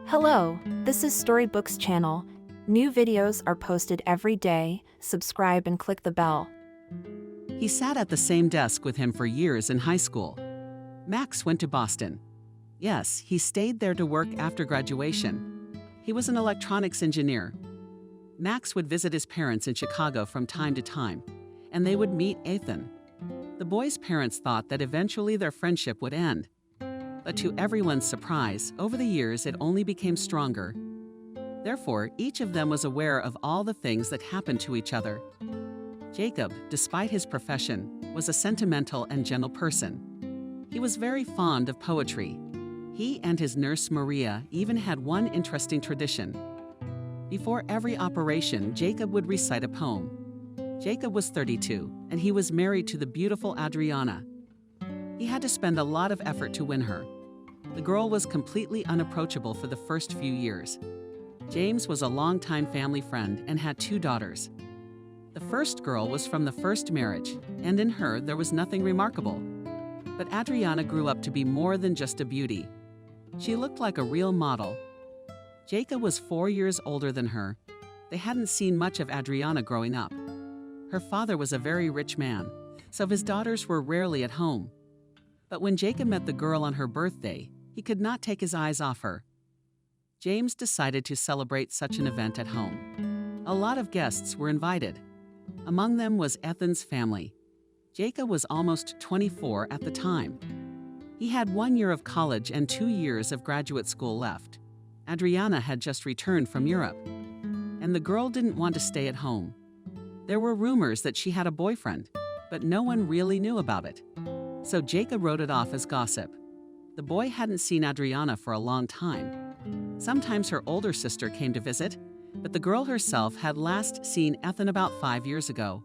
Hello, this is Storybooks channel. New videos are posted every day. Subscribe and click the bell. He sat at the same desk with him for years in high school. Max went to Boston. Yes, he stayed there to work after graduation. He was an electronics engineer. Max would visit his parents in Chicago from time to time, and they would meet Ethan. The boy's parents thought that eventually their friendship would end. But to everyone's surprise, over the years it only became stronger. Therefore, each of them was aware of all the things that happened to each other. Jacob, despite his profession, was a sentimental and gentle person. He was very fond of poetry. He and his nurse Maria even had one interesting tradition. Before every operation, Jacob would recite a poem. Jacob was 32, and he was married to the beautiful Adriana. He had to spend a lot of effort to win her. The girl was completely unapproachable for the first few years. James was a longtime family friend and had 2 daughters. The first girl was from the first marriage, and in her there was nothing remarkable. But Adriana grew up to be more than just a beauty. She looked like a real model. Jacob was 4 years older than her. They hadn't seen much of Adriana growing up. Her father was a very rich man, so his daughters were rarely at home. But when Jacob met the girl on her birthday, he could not take his eyes off her. James decided to celebrate such an event at home. A lot of guests were invited. Among them was Ethan's family. Jacob was almost 24 at the time. He had 1 year of college and 2 years of graduate school left. Adriana had just returned from Europe, and the girl didn't want to stay at home. There were rumors that she had a boyfriend, but no one really knew about it. So Jacob wrote it off as gossip. The boy hadn't seen Adriana for a long time. Sometimes her older sister came to visit, but the girl herself had last seen Ethan about 5 years ago.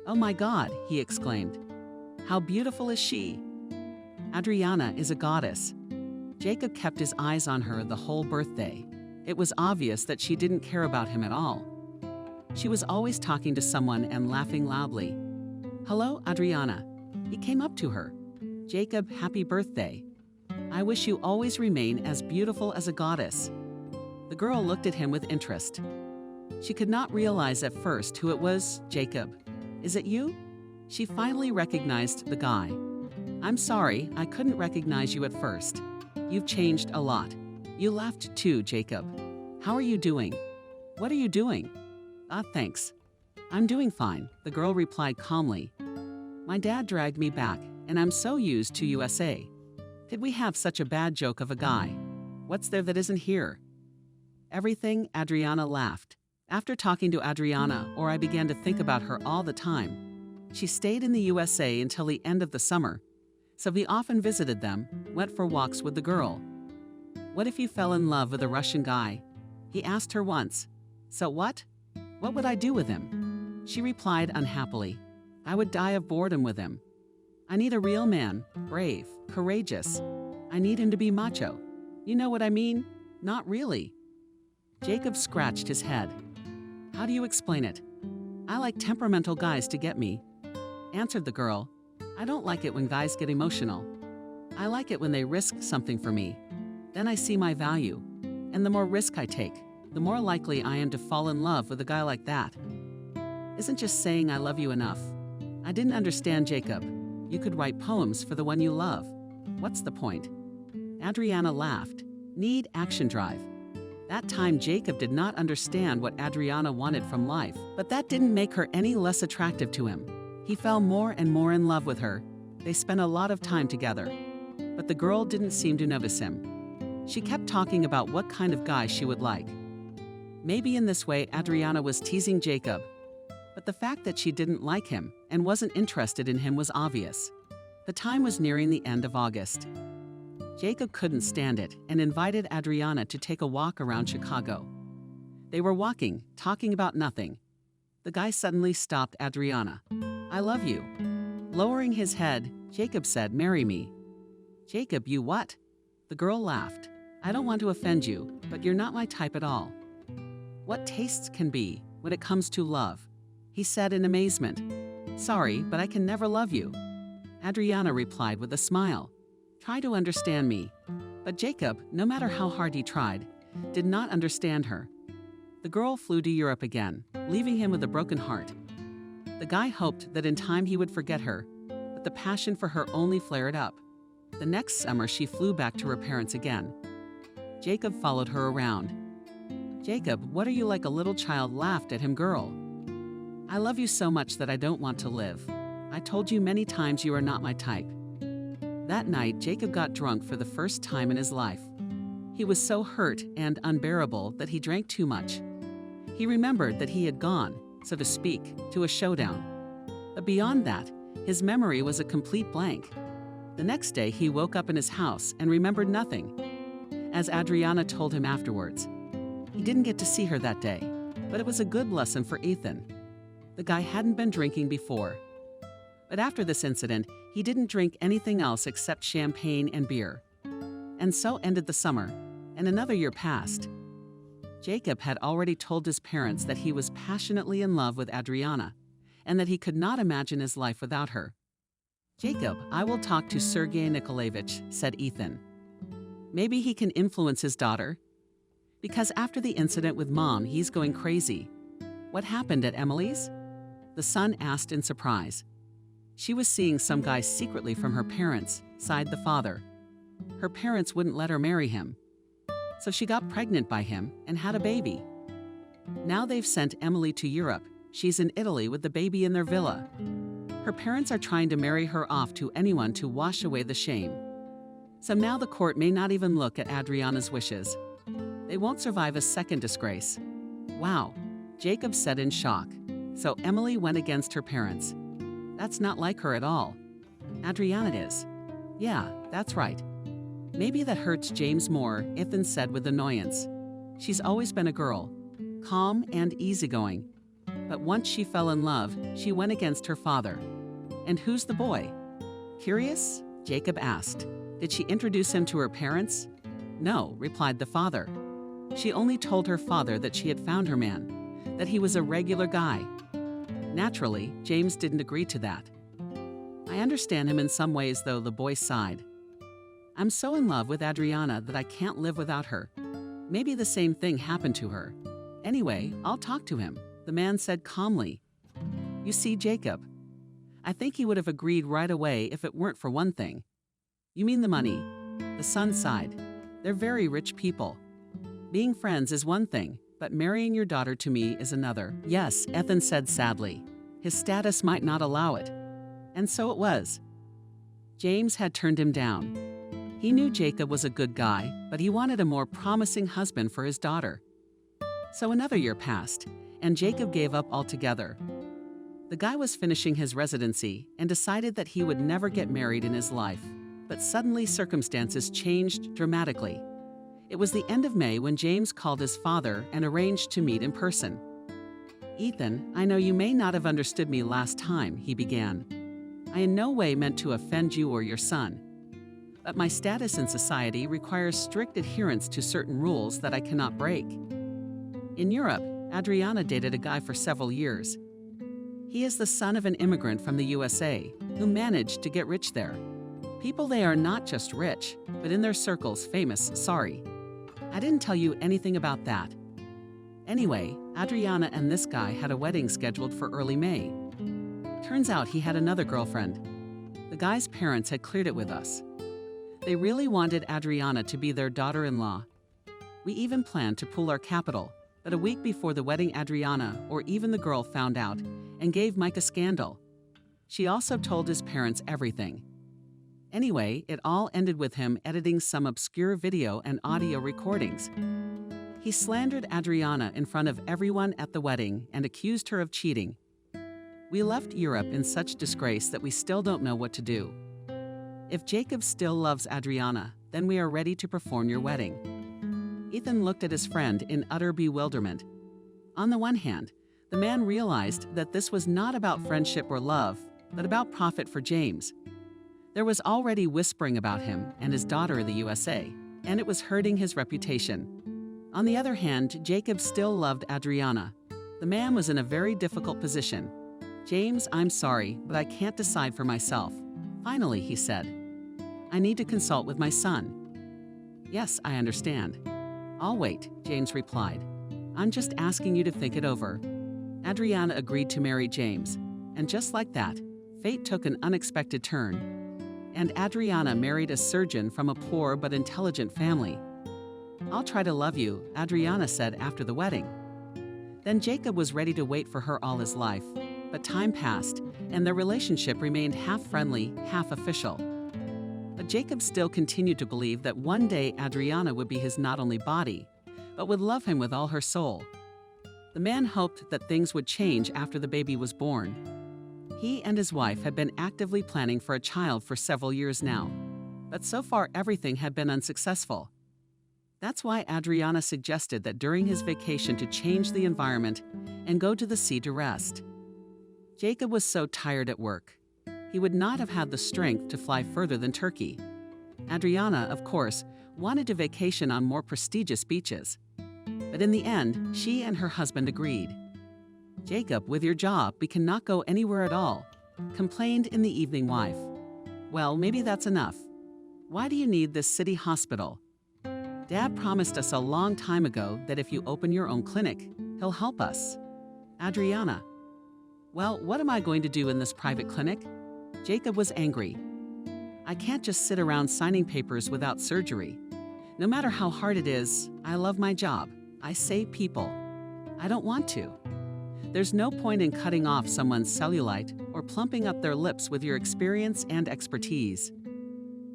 "Oh my God," he exclaimed. "How beautiful is she?" Adriana is a goddess. Jacob kept his eyes on her the whole birthday. It was obvious that she didn't care about him at all. She was always talking to someone and laughing loudly. "Hello, Adriana." He came up to her. "Jacob, happy birthday. I wish you always remain as beautiful as a goddess." The girl looked at him with interest. She could not realize at first who it was. "Jacob, is it you?" She finally recognized the guy. "I'm sorry, I couldn't recognize you at first. You've changed a lot. You laughed too, Jacob. How are you doing?" "What are you doing?" Thanks. I'm doing fine," the girl replied calmly. "My dad dragged me back, and I'm so used to USA. Did we have such a bad joke of a guy? What's there that isn't here?" "Everything," Adriana laughed. "After talking to Adriana, I began to think about her all the time. She stayed in the USA until the end of the summer, so we often visited them, went for walks with the girl." "What if you fell in love with a Russian guy?" he asked her once. "So what? What would I do with him?" She replied unhappily. "I would die of boredom with him. I need a real man, brave, courageous. I need him to be macho. You know what I mean? Not really." Jacob scratched his head. "How do you explain it?" "I like temperamental guys to get me," answered the girl. "I don't like it when guys get emotional. I like it when they risk something for me. Then I see my value. And the more risk I take, the more likely I am to fall in love with a guy like that. Isn't just saying I love you enough?" "I didn't understand, Jacob. You could write poems for the one you love. What's the point?" Adriana laughed. "Need action drive." That time Jacob did not understand what Adriana wanted from life, but that didn't make her any less attractive to him. He fell more and more in love with her. They spent a lot of time together. But the girl didn't seem to notice him. She kept talking about what kind of guy she would like. Maybe in this way Adriana was teasing Jacob, but the fact that she didn't like him and wasn't interested in him was obvious. The time was nearing the end of August. Jacob couldn't stand it and invited Adriana to take a walk around Chicago. They were walking, talking about nothing. The guy suddenly stopped Adriana. "I love you." Lowering his head, Jacob said, "Marry me." "Jacob, you what?" The girl laughed. "I don't want to offend you, but you're not my type at all." "What tastes can be when it comes to love," he said in amazement. "Sorry, but I can never love you." Adriana replied with a smile. "Try to understand me." But Jacob, no matter how hard he tried, did not understand her. The girl flew to Europe again, leaving him with a broken heart. The guy hoped that in time he would forget her, but the passion for her only flared up. The next summer, she flew back to her parents again. Jacob followed her around. "Jacob, what are you like a little child?" laughed at him girl. "I love you so much that I don't want to live. I told you many times you are not my type." That night, Jacob got drunk for the first time in his life. He was so hurt and unbearable that he drank too much. He remembered that he had gone, so to speak, to a showdown. But beyond that, his memory was a complete blank. The next day, he woke up in his house and remembered nothing. As Adriana told him afterwards, he didn't get to see her that day, but it was a good lesson for Ethan. The guy hadn't been drinking before. But after this incident, he didn't drink anything else except champagne and beer. And so ended the summer, and another year passed. Jacob had already told his parents that he was passionately in love with Adriana, and that he could not imagine his life without her. "Jacob, I will talk to Sergei Nikolaevich," said Ethan. "Maybe he can influence his daughter. Because after the incident with Mom, he's going crazy." "What happened at Emily's?" the son asked in surprise. "She was seeing some guy secretly from her parents," sighed the father. "Her parents wouldn't let her marry him. So she got pregnant by him and had a baby. Now they've sent Emily to Europe. She's in Italy with the baby in their villa. Her parents are trying to marry her off to anyone to wash away the shame. So now the court may not even look at Adriana's wishes. They won't survive a second disgrace." "Wow," Jacob said in shock. "So Emily went against her parents. That's not like her at all." "Adriana is." "Yeah, that's right." "Maybe that hurts James more," Ethan said with annoyance. "She's always been a girl, calm and easygoing. But once she fell in love, she went against her father." "And who's the boy?" "Curious?" Jacob asked. "Did she introduce him to her parents?" "No," replied the father. "She only told her father that she had found her man, that he was a regular guy." Naturally, James didn't agree to that. "I understand him in some ways, though," the boy sighed. "I'm so in love with Adriana that I can't live without her. Maybe the same thing happened to her. Anyway, I'll talk to him," the man said calmly. "You see, Jacob, I think he would have agreed right away if it weren't for one thing." "You mean the money?" The son sighed. "They're very rich people. Being friends is one thing, but marrying your daughter to me is another." "Yes," Ethan said sadly. "His status might not allow it." And so it was. James had turned him down. He knew Jacob was a good guy, but he wanted a more promising husband for his daughter. So another year passed, and Jacob gave up altogether. The guy was finishing his residency and decided that he would never get married in his life. But suddenly circumstances changed dramatically. It was the end of May when James called his father and arranged to meet in person. "Ethan, I know you may not have understood me last time," he began. "I in no way meant to offend you or your son. But my status in society requires strict adherence to certain rules that I cannot break. In Europe, Adriana dated a guy for several years. He is the son of an immigrant from the USA who managed to get rich there. People there are not just rich, but in their circles famous. Sorry, I didn't tell you anything about that. Anyway, Adriana and this guy had a wedding scheduled for early May. Turns out he had another girlfriend. The guy's parents had cleared it with us. They really wanted Adriana to be their daughter-in-law. We even planned to pool our capital, but a week before the wedding, Adriana, or even the girl, found out and gave Mike a scandal. She also told his parents everything. Anyway, it all ended with him editing some obscure video and audio recordings. He slandered Adriana in front of everyone at the wedding and accused her of cheating. We left Europe in such disgrace that we still don't know what to do. If Jacob still loves Adriana, then we are ready to perform your wedding." Ethan looked at his friend in utter bewilderment. On the one hand, the man realized that this was not about friendship or love, but about profit for James. There was already whispering about him and his daughter in the USA, and it was hurting his reputation. On the other hand, Jacob still loved Adriana. The man was in a very difficult position. "James, I'm sorry, but I can't decide for myself." Finally, he said, "I need to consult with my son." "Yes, I understand. "I'll wait," James replied. "I'm just asking you to think it over." Adriana agreed to marry James, and just like that, fate took an unexpected turn, and Adriana married a surgeon from a poor but intelligent family. "I'll try to love you," Adriana said after the wedding. Then Jacob was ready to wait for her all his life, but time passed, and their relationship remained half friendly, half official. But Jacob still continued to believe that one day Adriana would be his not only body, but would love him with all her soul. The man hoped that things would change after the baby was born. He and his wife had been actively planning for a child for several years now, but so far everything had been unsuccessful. That's why Adriana suggested that during his vacation to change the environment and go to the sea to rest. Jacob was so tired at work. He would not have had the strength to fly further than Turkey. Adriana, of course, wanted to vacation on more prestigious beaches. But in the end, she and her husband agreed. "Jacob, with your job, we cannot go anywhere at all," complained in the evening wife. "Well, maybe that's enough. Why do you need this city hospital? Dad promised us a long time ago that if you open your own clinic, he'll help us." Adriana: "Well, what am I going to do in this private clinic?" Jacob was angry. "I can't just sit around signing papers without surgery. No matter how hard it is, I love my job. I save people. I don't want to. There's no point in cutting off someone's cellulite or plumping up their lips with your experience and expertise.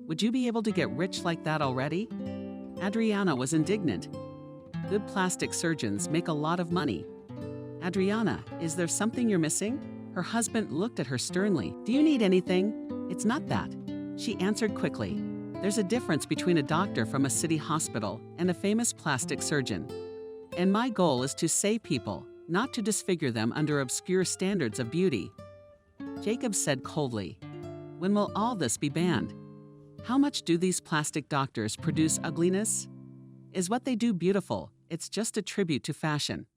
Would you be able to get rich like that already?" Adriana was indignant. "Good plastic surgeons make a lot of money." "Adriana, is there something you're missing?" Her husband looked at her sternly. "Do you need anything?" "It's not that." She answered quickly. "There's a difference between a doctor from a city hospital and a famous plastic surgeon. And my goal is to save people, not to disfigure them under obscure standards of beauty." Jacob said coldly, "When will all this be banned? How much do these plastic doctors produce ugliness? Is what they do beautiful? It's just a tribute to fashion.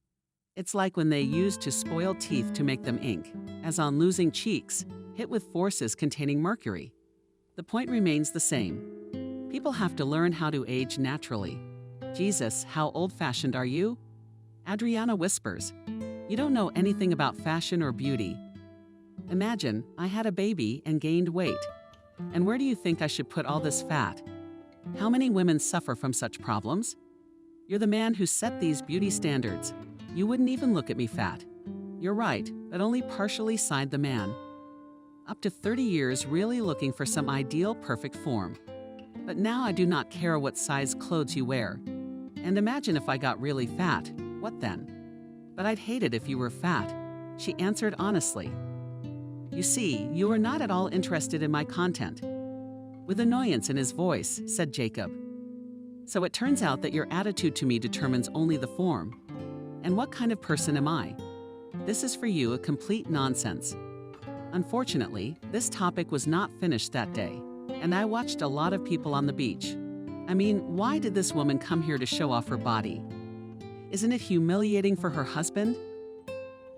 It's like when they used to spoil teeth to make them ink, as on losing cheeks, hit with forces containing mercury. The point remains the same. People have to learn how to age naturally. Jesus, how old-fashioned are you?" Adriana whispers, "You don't know anything about fashion or beauty. Imagine, I had a baby and gained weight. And where do you think I should put all this fat? How many women suffer from such problems? You're the man who set these beauty standards. You wouldn't even look at me fat. You're right, but only partially side the man. Up to 30 years really looking for some ideal perfect form. But now I do not care what size clothes you wear. And imagine if I got really fat, what then? But I'd hate it if you were fat," she answered honestly. "You see, you are not at all interested in my content." With annoyance in his voice, said Jacob. "So it turns out that your attitude to me determines only the form. And what kind of person am I? This is for you a complete nonsense." Unfortunately, this topic was not finished that day, and I watched a lot of people on the beach. I mean, why did this woman come here to show off her body? Isn't it humiliating for her husband?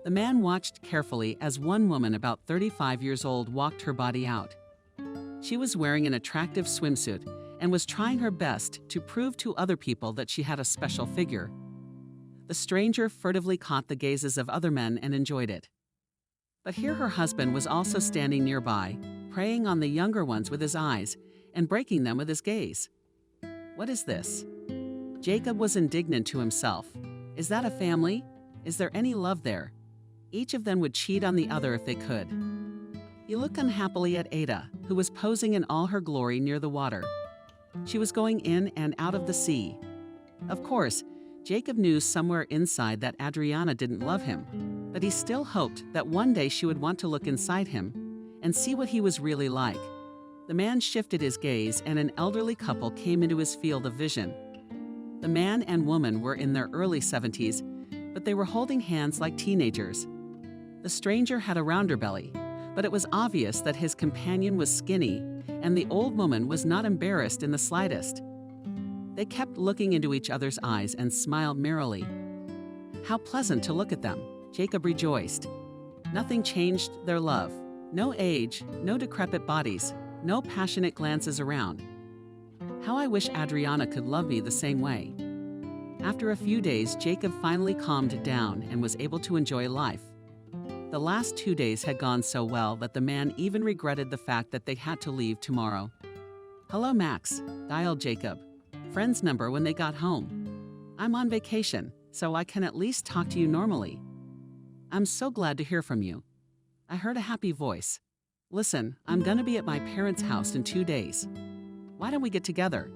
The man watched carefully as one woman about 35 years old walked her body out. She was wearing an attractive swimsuit and was trying her best to prove to other people that she had a special figure. The stranger furtively caught the gazes of other men and enjoyed it. But here her husband was also standing nearby, preying on the younger ones with his eyes and breaking them with his gaze. What is this? Jacob was indignant to himself. Is that a family? Is there any love there? Each of them would cheat on the other if they could. He looked unhappily at Ada, who was posing in all her glory near the water. She was going in and out of the sea. Of course, Jacob knew somewhere inside that Adriana didn't love him, but he still hoped that one day she would want to look inside him and see what he was really like. The man shifted his gaze and an elderly couple came into his field of vision. The man and woman were in their early 70s, but they were holding hands like teenagers. The stranger had a rounder belly, but it was obvious that his companion was skinny, and the old woman was not embarrassed in the slightest. They kept looking into each other's eyes and smiled merrily. How pleasant to look at them, Jacob rejoiced. Nothing changed their love. No age, no decrepit bodies, no passionate glances around. How I wish Adriana could love me the same way. After a few days, Jacob finally calmed down and was able to enjoy life. The last 2 days had gone so well that the man even regretted the fact that they had to leave tomorrow. "Hello, Max," dialed Jacob, friend's number when they got home. "I'm on vacation, so I can at least talk to you normally. I'm so glad to hear from you. I heard a happy voice. Listen, I'm gonna be at my parents' house in 2 days. Why don't we get together?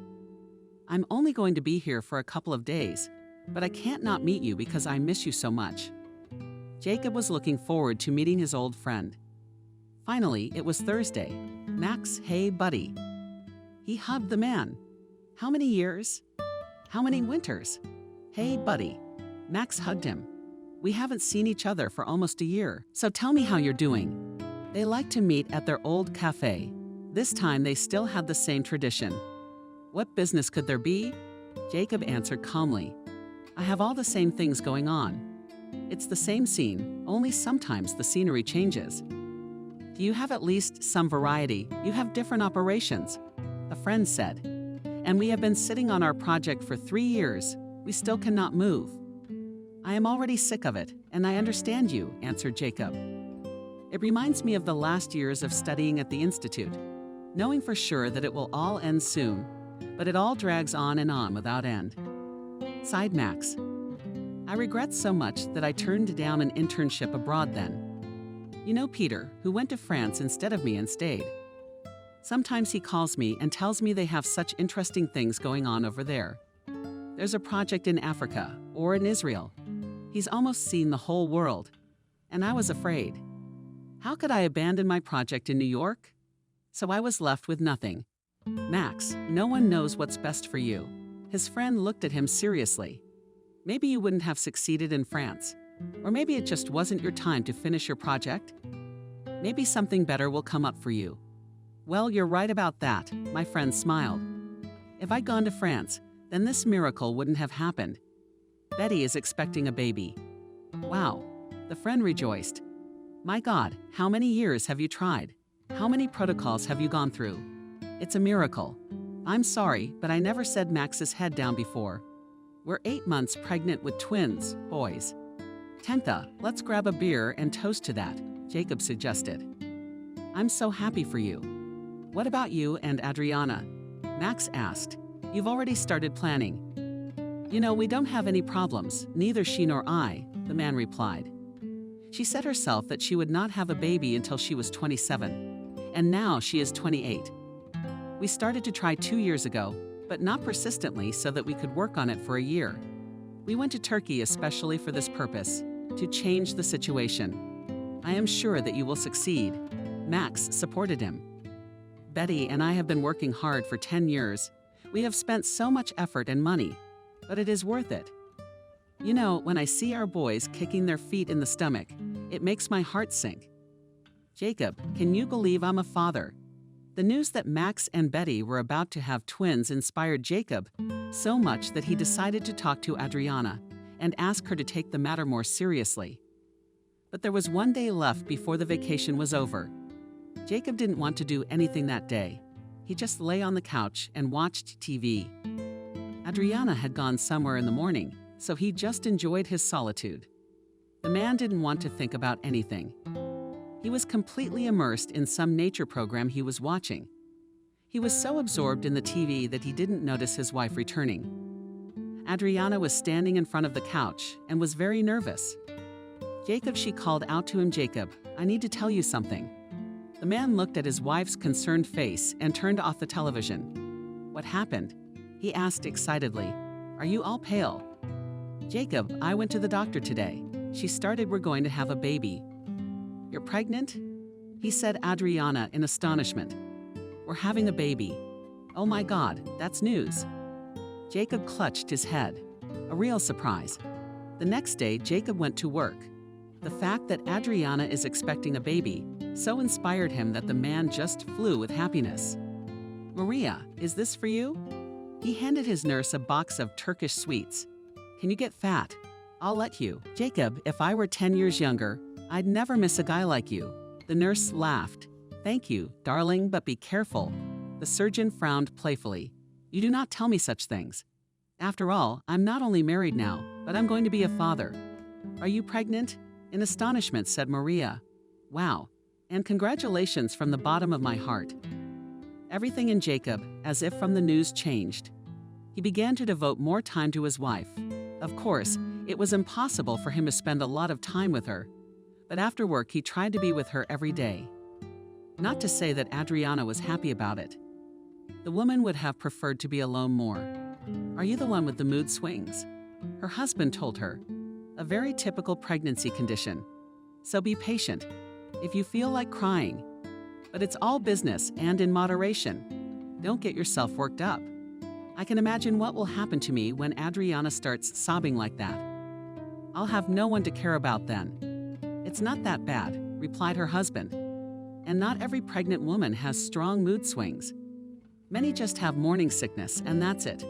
I'm only going to be here for a couple of days, but I can't not meet you because I miss you so much." Jacob was looking forward to meeting his old friend. Finally, it was Thursday. "Max, hey, buddy." He hugged the man. "How many years? How many winters?" "Hey, buddy." Max hugged him. "We haven't seen each other for almost a year, so tell me how you're doing." They liked to meet at their old cafe. This time they still had the same tradition. "What business could there be?" Jacob answered calmly. "I have all the same things going on. It's the same scene, only sometimes the scenery changes." "Do you have at least some variety? You have different operations," a friend said. "And we have been sitting on our project for 3 years. We still cannot move." "I am already sick of it, and I understand you," answered Jacob. "It reminds me of the last years of studying at the Institute, knowing for sure that it will all end soon, but it all drags on and on without end." Sighed Max. "I regret so much that I turned down an internship abroad then. You know Peter, who went to France instead of me and stayed. Sometimes he calls me and tells me they have such interesting things going on over there. There's a project in Africa or in Israel. He's almost seen the whole world. And I was afraid. How could I abandon my project in New York? So I was left with nothing. Max, no one knows what's best for you." His friend looked at him seriously. "Maybe you wouldn't have succeeded in France. Or maybe it just wasn't your time to finish your project. Maybe something better will come up for you." "Well, you're right about that," my friend smiled. "If I'd gone to France, then this miracle wouldn't have happened. Betty is expecting a baby." "Wow," the friend rejoiced. "My God, how many years have you tried? How many protocols have you gone through? It's a miracle. I'm sorry, but I never set Max's head down before. We're 8 months pregnant with twins, boys." "Tenta, let's grab a beer and toast to that," Jacob suggested. "I'm so happy for you. What about you and Adriana?" Max asked. "You've already started planning." "You know, we don't have any problems, neither she nor I," the man replied. She said herself that she would not have a baby until she was 27, and now she is 28. "We started to try 2 years ago, but not persistently so that we could work on it for a year. We went to Turkey especially for this purpose, to change the situation. I am sure that you will succeed." Max supported him. "Betty and I have been working hard for 10 years. We have spent so much effort and money, but it is worth it. You know, when I see our boys kicking their feet in the stomach, it makes my heart sink." "Jacob, can you believe I'm a father?" The news that Max and Betty were about to have twins inspired Jacob so much that he decided to talk to Adriana and ask her to take the matter more seriously. But there was 1 day left before the vacation was over. Jacob didn't want to do anything that day. He just lay on the couch and watched TV. Adriana had gone somewhere in the morning, so he just enjoyed his solitude. The man didn't want to think about anything. He was completely immersed in some nature program he was watching. He was so absorbed in the TV that he didn't notice his wife returning. Adriana was standing in front of the couch and was very nervous. "Jacob," she called out to him, "Jacob, I need to tell you something." The man looked at his wife's concerned face and turned off the television. "What happened?" he asked excitedly. "Are you all pale?" "Jacob, I went to the doctor today. She started we're going to have a baby." "You're pregnant?" he said, Adriana in astonishment. "We're having a baby. Oh my God, that's news." Jacob clutched his head. A real surprise. The next day, Jacob went to work. The fact that Adriana is expecting a baby so inspired him that the man just flew with happiness. "Maria, is this for you?" He handed his nurse a box of Turkish sweets. "Can you get fat? I'll let you." "Jacob, if I were 10 years younger, I'd never miss a guy like you." The nurse laughed. "Thank you, darling, but be careful." The surgeon frowned playfully. "You do not tell me such things." After all, I'm not only married now, but I'm going to be a father. Are you pregnant? In astonishment, said Maria. Wow, and congratulations from the bottom of my heart. Everything in Jacob, as if from the news, changed. He began to devote more time to his wife. Of course, it was impossible for him to spend a lot of time with her, but after work he tried to be with her every day. Not to say that Adriana was happy about it. The woman would have preferred to be alone more. Are you the one with the mood swings? Her husband told her. A very typical pregnancy condition. So be patient. If you feel like crying. But it's all business and in moderation. Don't get yourself worked up. I can imagine what will happen to me when Adriana starts sobbing like that. I'll have no one to care about then. It's not that bad, replied her husband. And not every pregnant woman has strong mood swings. Many just have morning sickness, and that's it.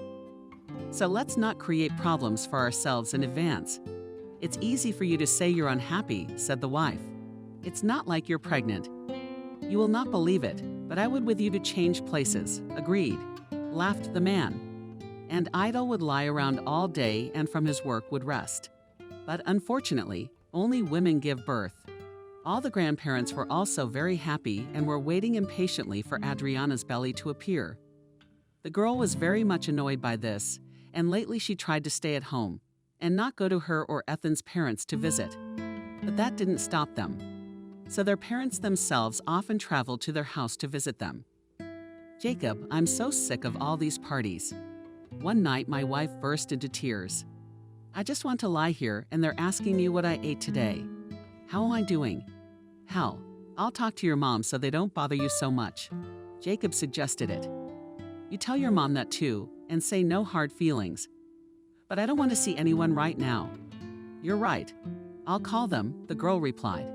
So let's not create problems for ourselves in advance. It's easy for you to say you're unhappy, said the wife. It's not like you're pregnant. You will not believe it, but I would with you to change places. Agreed, laughed the man. And Idle would lie around all day and from his work would rest. But unfortunately, only women give birth. All the grandparents were also very happy and were waiting impatiently for Adriana's belly to appear. The girl was very much annoyed by this, and lately she tried to stay at home and not go to her or Ethan's parents to visit. But that didn't stop them. So their parents themselves often traveled to their house to visit them. Jacob, I'm so sick of all these parties. One night my wife burst into tears. I just want to lie here and they're asking me what I ate today. How am I doing? Hell, I'll talk to your mom so they don't bother you so much. Jacob suggested it. You tell your mom that too, and say no hard feelings. But I don't want to see anyone right now. You're right. I'll call them, the girl replied.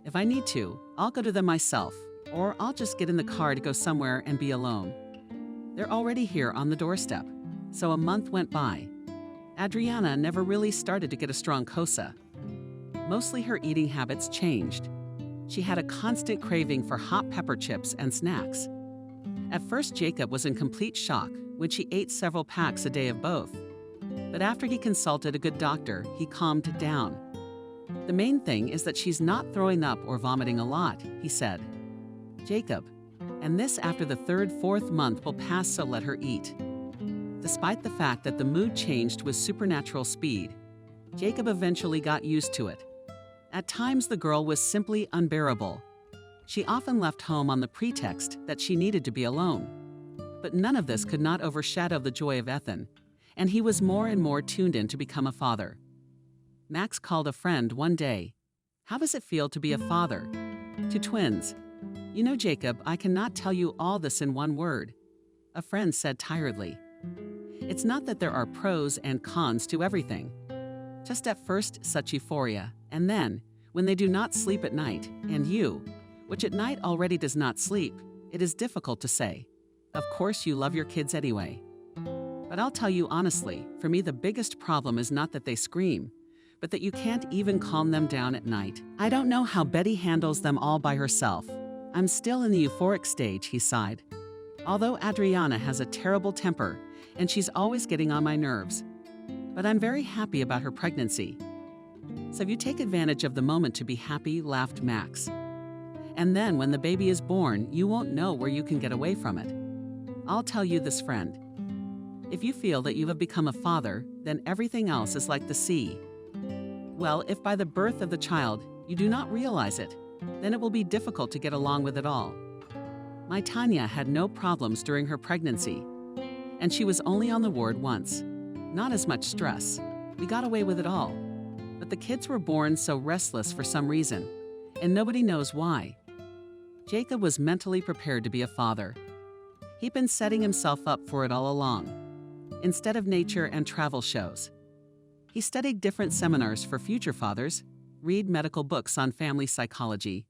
If I need to, I'll go to them myself, or I'll just get in the car to go somewhere and be alone. They're already here on the doorstep. So a month went by. Adriana never really started to get a strong COSA. Mostly her eating habits changed. She had a constant craving for hot pepper chips and snacks. At first, Jacob was in complete shock when she ate several packs a day of both. But after he consulted a good doctor, he calmed down. The main thing is that she's not throwing up or vomiting a lot, he said. Jacob, and this after the third, fourth month will pass, so let her eat. Despite the fact that the mood changed with supernatural speed, Jacob eventually got used to it. At times, the girl was simply unbearable. She often left home on the pretext that she needed to be alone. But none of this could not overshadow the joy of Ethan, and he was more and more tuned in to become a father. Max called a friend one day. How does it feel to be a father? To twins. You know, Jacob, I cannot tell you all this in one word. A friend said tiredly. It's not that there are pros and cons to everything. Just at first, such euphoria, and then, when they do not sleep at night, and you, which at night already does not sleep, it is difficult to say. Of course you love your kids anyway. But I'll tell you honestly, for me the biggest problem is not that they scream, but that you can't even calm them down at night. I don't know how Betty handles them all by herself. I'm still in the euphoric stage, he sighed. Although Adriana has a terrible temper, and she's always getting on my nerves. But I'm very happy about her pregnancy. So you take advantage of the moment to be happy, laughed Max. And then when the baby is born, you won't know where you can get away from it. I'll tell you this, friend. If you feel that you have become a father, then everything else is like the sea. Well, if by the birth of the child you do not realize it, then it will be difficult to get along with it all. My Tanya had no problems during her pregnancy, and she was only on the ward once. Not as much stress. We got away with it all. But the kids were born so restless for some reason, and nobody knows why. Jacob was mentally prepared to be a father. He'd been setting himself up for it all along. Instead of nature and travel shows, he studied different seminars for future fathers, read medical books on family psychology.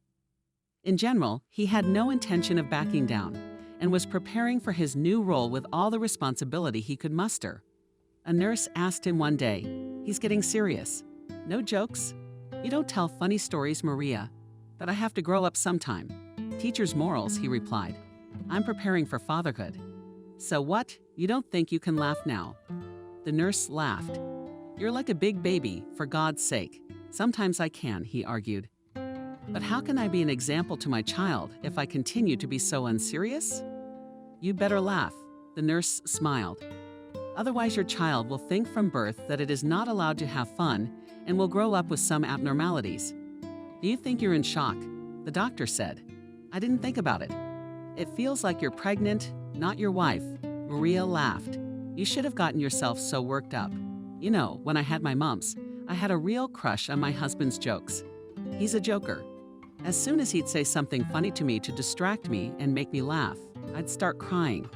In general, he had no intention of backing down and was preparing for his new role with all the responsibility he could muster. A nurse asked him one day, "He's getting serious. No jokes? You don't tell funny stories, Maria, but I have to grow up sometime. Teacher's morals," he replied. "I'm preparing for fatherhood." So what? You don't think you can laugh now? The nurse laughed. "You're like a big baby, for God's sake. Sometimes I can," he argued. "But how can I be an example to my child if I continue to be so unserious?" "You better laugh," the nurse smiled. "Otherwise your child will think from birth that it is not allowed to have fun and will grow up with some abnormalities." "Do you think you're in shock?" the doctor said. "I didn't think about it. It feels like you're pregnant, not your wife." Maria laughed. "You should have gotten yourself so worked up. You know, when I had my mumps, I had a real crush on my husband's jokes. He's a joker. As soon as he'd say something funny to me to distract me and make me laugh, I'd start crying.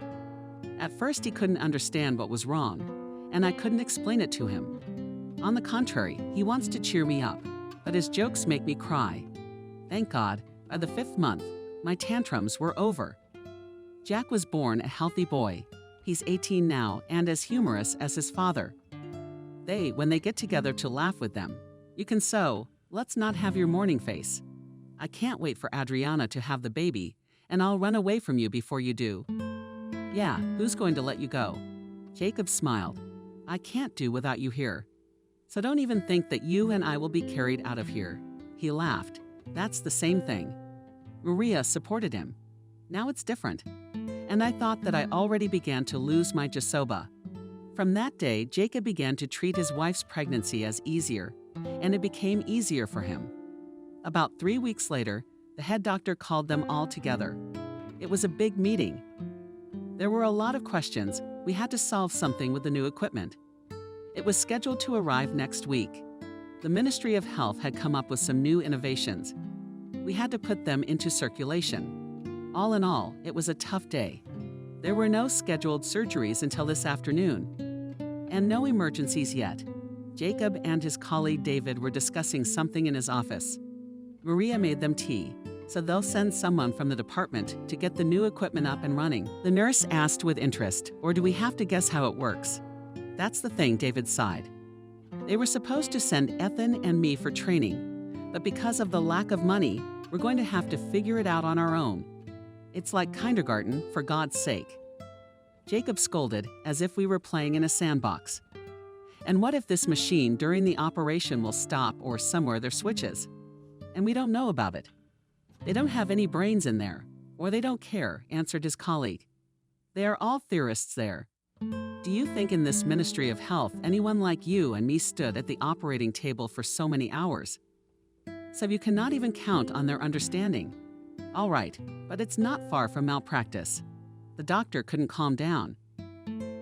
At first he couldn't understand what was wrong, and I couldn't explain it to him. On the contrary, he wants to cheer me up, but his jokes make me cry. Thank God, by the 5th month, my tantrums were over." Jack was born a healthy boy. He's 18 now and as humorous as his father. When they get together to laugh with them, you can sew, "Let's not have your morning face. I can't wait for Adriana to have the baby, and I'll run away from you before you do." "Yeah, who's going to let you go?" Jacob smiled. "I can't do without you here. So don't even think that you and I will be carried out of here." He laughed. "That's the same thing." Maria supported him. "Now it's different. And I thought that I already began to lose my Jasoba." From that day, Jacob began to treat his wife's pregnancy as easier, and it became easier for him. About 3 weeks later, the head doctor called them all together. It was a big meeting. There were a lot of questions. We had to solve something with the new equipment. It was scheduled to arrive next week. The Ministry of Health had come up with some new innovations. We had to put them into circulation. All in all, it was a tough day. There were no scheduled surgeries until this afternoon, and no emergencies yet. Jacob and his colleague David were discussing something in his office. Maria made them tea, so they'll send someone from the department to get the new equipment up and running. The nurse asked with interest, "Or do we have to guess how it works?" "That's the thing," David sighed. "They were supposed to send Ethan and me for training, but because of the lack of money, we're going to have to figure it out on our own. It's like kindergarten, for God's sake." Jacob scolded, as if we were playing in a sandbox. "And what if this machine during the operation will stop or somewhere their switches? And we don't know about it." "They don't have any brains in there, or they don't care," answered his colleague. "They are all theorists there. Do you think in this Ministry of Health anyone like you and me stood at the operating table for so many hours? So you cannot even count on their understanding. All right, but it's not far from malpractice." The doctor couldn't calm down.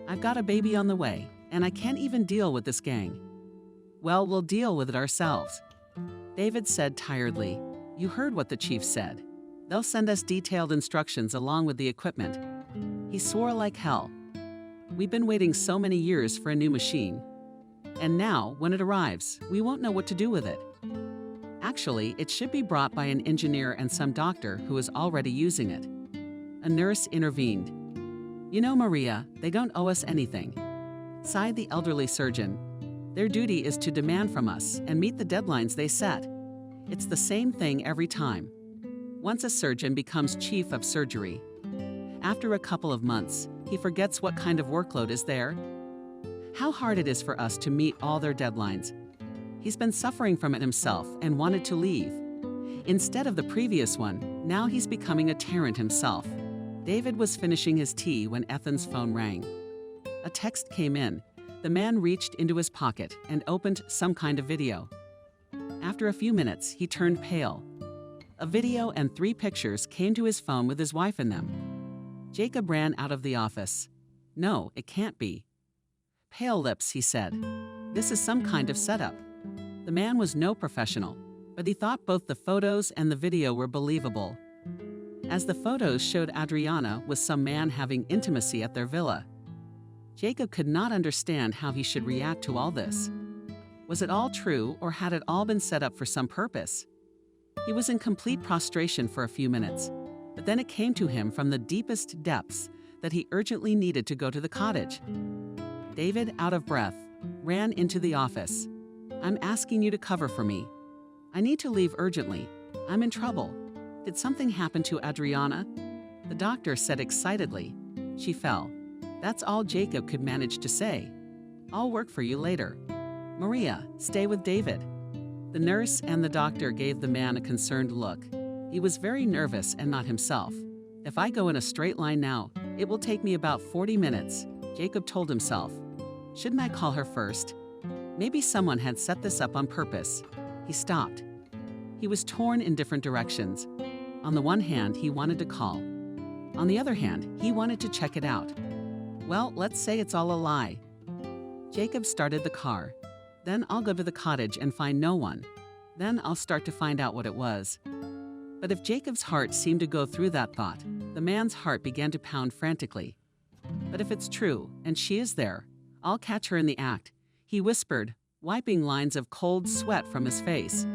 "I've got a baby on the way, and I can't even deal with this gang." "Well, we'll deal with it ourselves." David said tiredly, "You heard what the chief said. They'll send us detailed instructions along with the equipment." He swore like hell. "We've been waiting so many years for a new machine. And now, when it arrives, we won't know what to do with it. Actually, it should be brought by an engineer and some doctor who is already using it." A nurse intervened. "You know, Maria, they don't owe us anything," sighed the elderly surgeon. "Their duty is to demand from us and meet the deadlines they set. It's the same thing every time. Once a surgeon becomes chief of surgery, after a couple of months, he forgets what kind of workload is there. How hard it is for us to meet all their deadlines. He's been suffering from it himself and wanted to leave. Instead of the previous one, now he's becoming a tyrant himself." David was finishing his tea when Ethan's phone rang. A text came in. The man reached into his pocket and opened some kind of video. After a few minutes, he turned pale. A video and 3 pictures came to his phone with his wife in them. Jacob ran out of the office. "No, it can't be." "Pale lips," he said. "This is some kind of setup." The man was no professional, but he thought both the photos and the video were believable. As the photos showed Adriana with some man having intimacy at their villa, Jacob could not understand how he should react to all this. Was it all true, or had it all been set up for some purpose? He was in complete prostration for a few minutes, but then it came to him from the deepest depths that he urgently needed to go to the cottage. David, out of breath, ran into the office. "I'm asking you to cover for me. I need to leave urgently. I'm in trouble. Did something happen to Adriana?" The doctor said excitedly, "She fell." That's all Jacob could manage to say. I'll work for you later. Maria, stay with David." The nurse and the doctor gave the man a concerned look. He was very nervous and not himself. "If I go in a straight line now, it will take me about 40 minutes, Jacob told himself. Shouldn't I call her first? Maybe someone had set this up on purpose. He stopped. He was torn in different directions. On the one hand, he wanted to call. On the other hand, he wanted to check it out. Well, let's say it's all a lie. Jacob started the car. Then I'll go to the cottage and find no one. Then I'll start to find out what it was. But if Jacob's heart seemed to go through that thought, the man's heart began to pound frantically. But if it's true, and she is there, I'll catch her in the act, he whispered, wiping lines of cold sweat from his face.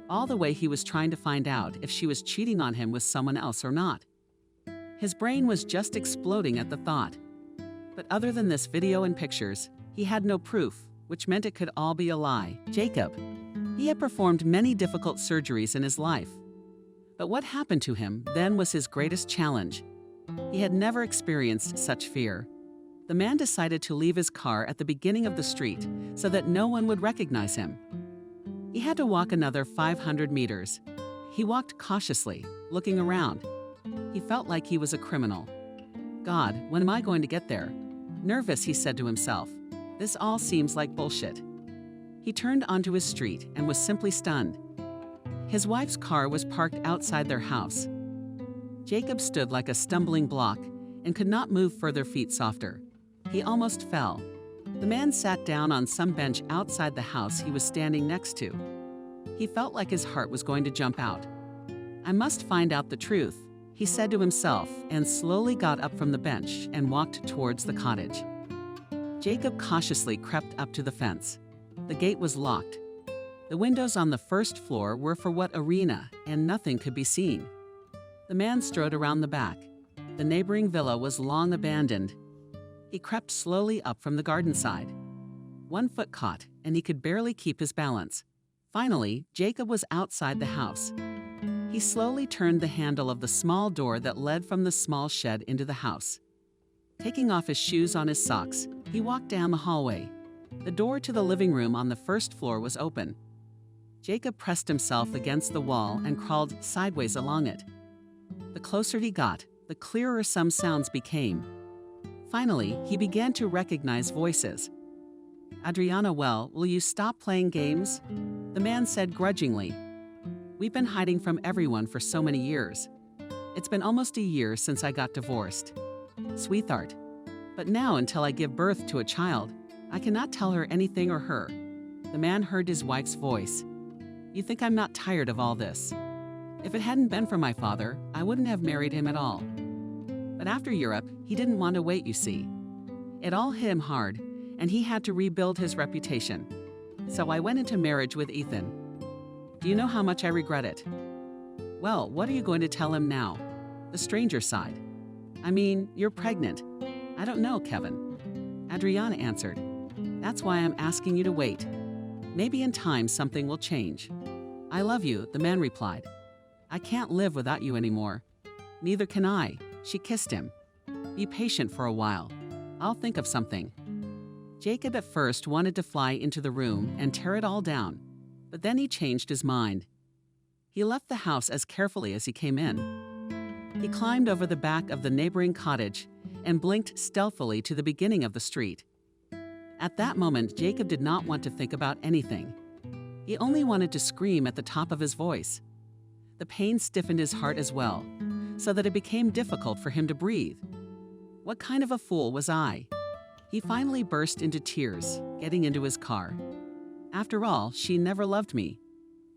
All the way he was trying to find out if she was cheating on him with someone else or not. His brain was just exploding at the thought. But other than this video and pictures, he had no proof, which meant it could all be a lie. Jacob. He had performed many difficult surgeries in his life. But what happened to him then was his greatest challenge. He had never experienced such fear. The man decided to leave his car at the beginning of the street so that no one would recognize him. He had to walk another 500 meters. He walked cautiously, looking around. He felt like he was a criminal. God, when am I going to get there? Nervous, he said to himself. This all seems like bullshit. He turned onto his street and was simply stunned. His wife's car was parked outside their house. Jacob stood like a stumbling block and could not move further feet softer. He almost fell. The man sat down on some bench outside the house he was standing next to. He felt like his heart was going to jump out. I must find out the truth, he said to himself, and slowly got up from the bench and walked towards the cottage. Jacob cautiously crept up to the fence. The gate was locked. The windows on the first floor were for what arena, and nothing could be seen. The man strode around the back. The neighboring villa was long abandoned. He crept slowly up from the garden side. 1 foot caught, and he could barely keep his balance. Finally, Jacob was outside the house. He slowly turned the handle of the small door that led from the small shed into the house. Taking off his shoes on his socks, he walked down the hallway. The door to the living room on the first floor was open. Jacob pressed himself against the wall and crawled sideways along it. The closer he got, the clearer some sounds became. Finally, he began to recognize voices. Adriana, well, will you stop playing games? The man said grudgingly. We've been hiding from everyone for so many years. It's been almost a year since I got divorced. Sweetheart. But now, until I give birth to a child, I cannot tell her anything or her. The man heard his wife's voice. You think I'm not tired of all this? If it hadn't been for my father, I wouldn't have married him at all. But after Europe, he didn't want to wait, you see. It all hit him hard, and he had to rebuild his reputation. So I went into marriage with Ethan. Do you know how much I regret it? Well, what are you going to tell him now? The stranger sighed. I mean, you're pregnant. I don't know, Kevin. Adriana answered. That's why I'm asking you to wait. Maybe in time something will change. I love you, the man replied. I can't live without you anymore. Neither can I. She kissed him. Be patient for a while. I'll think of something. Jacob at first wanted to fly into the room and tear it all down, but then he changed his mind. He left the house as carefully as he came in. He climbed over the back of the neighboring cottage and blinked stealthily to the beginning of the street. At that moment, Jacob did not want to think about anything. He only wanted to scream at the top of his voice. The pain stiffened his heart as well, so that it became difficult for him to breathe. What kind of a fool was I? He finally burst into tears, getting into his car. After all, she never loved me.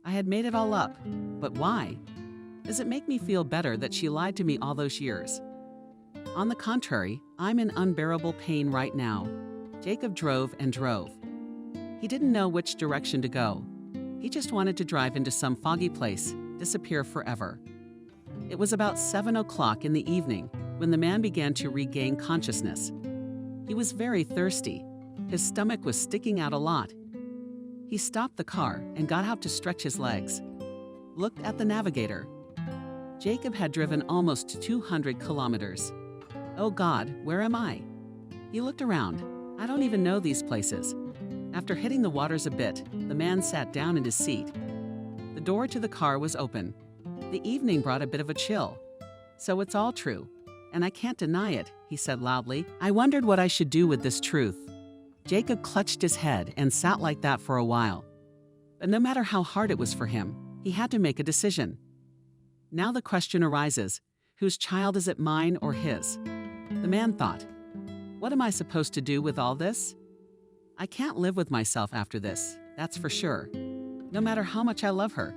I had made it all up, but why? Does it make me feel better that she lied to me all those years? On the contrary, I'm in unbearable pain right now. Jacob drove and drove. He didn't know which direction to go. He just wanted to drive into some foggy place, disappear forever. It was about 7 o'clock in the evening when the man began to regain consciousness. He was very thirsty. His stomach was sticking out a lot. He stopped the car and got out to stretch his legs. Looked at the navigator. Jacob had driven almost 200 kilometers. Oh God, where am I? He looked around. I don't even know these places. After hitting the waters a bit, the man sat down in his seat. The door to the car was open. The evening brought a bit of a chill. So it's all true, and I can't deny it, he said loudly. I wondered what I should do with this truth. Jacob clutched his head and sat like that for a while. But no matter how hard it was for him, he had to make a decision. Now the question arises, whose child is it, mine or his? The man thought, what am I supposed to do with all this? I can't live with myself after this, that's for sure. No matter how much I love her.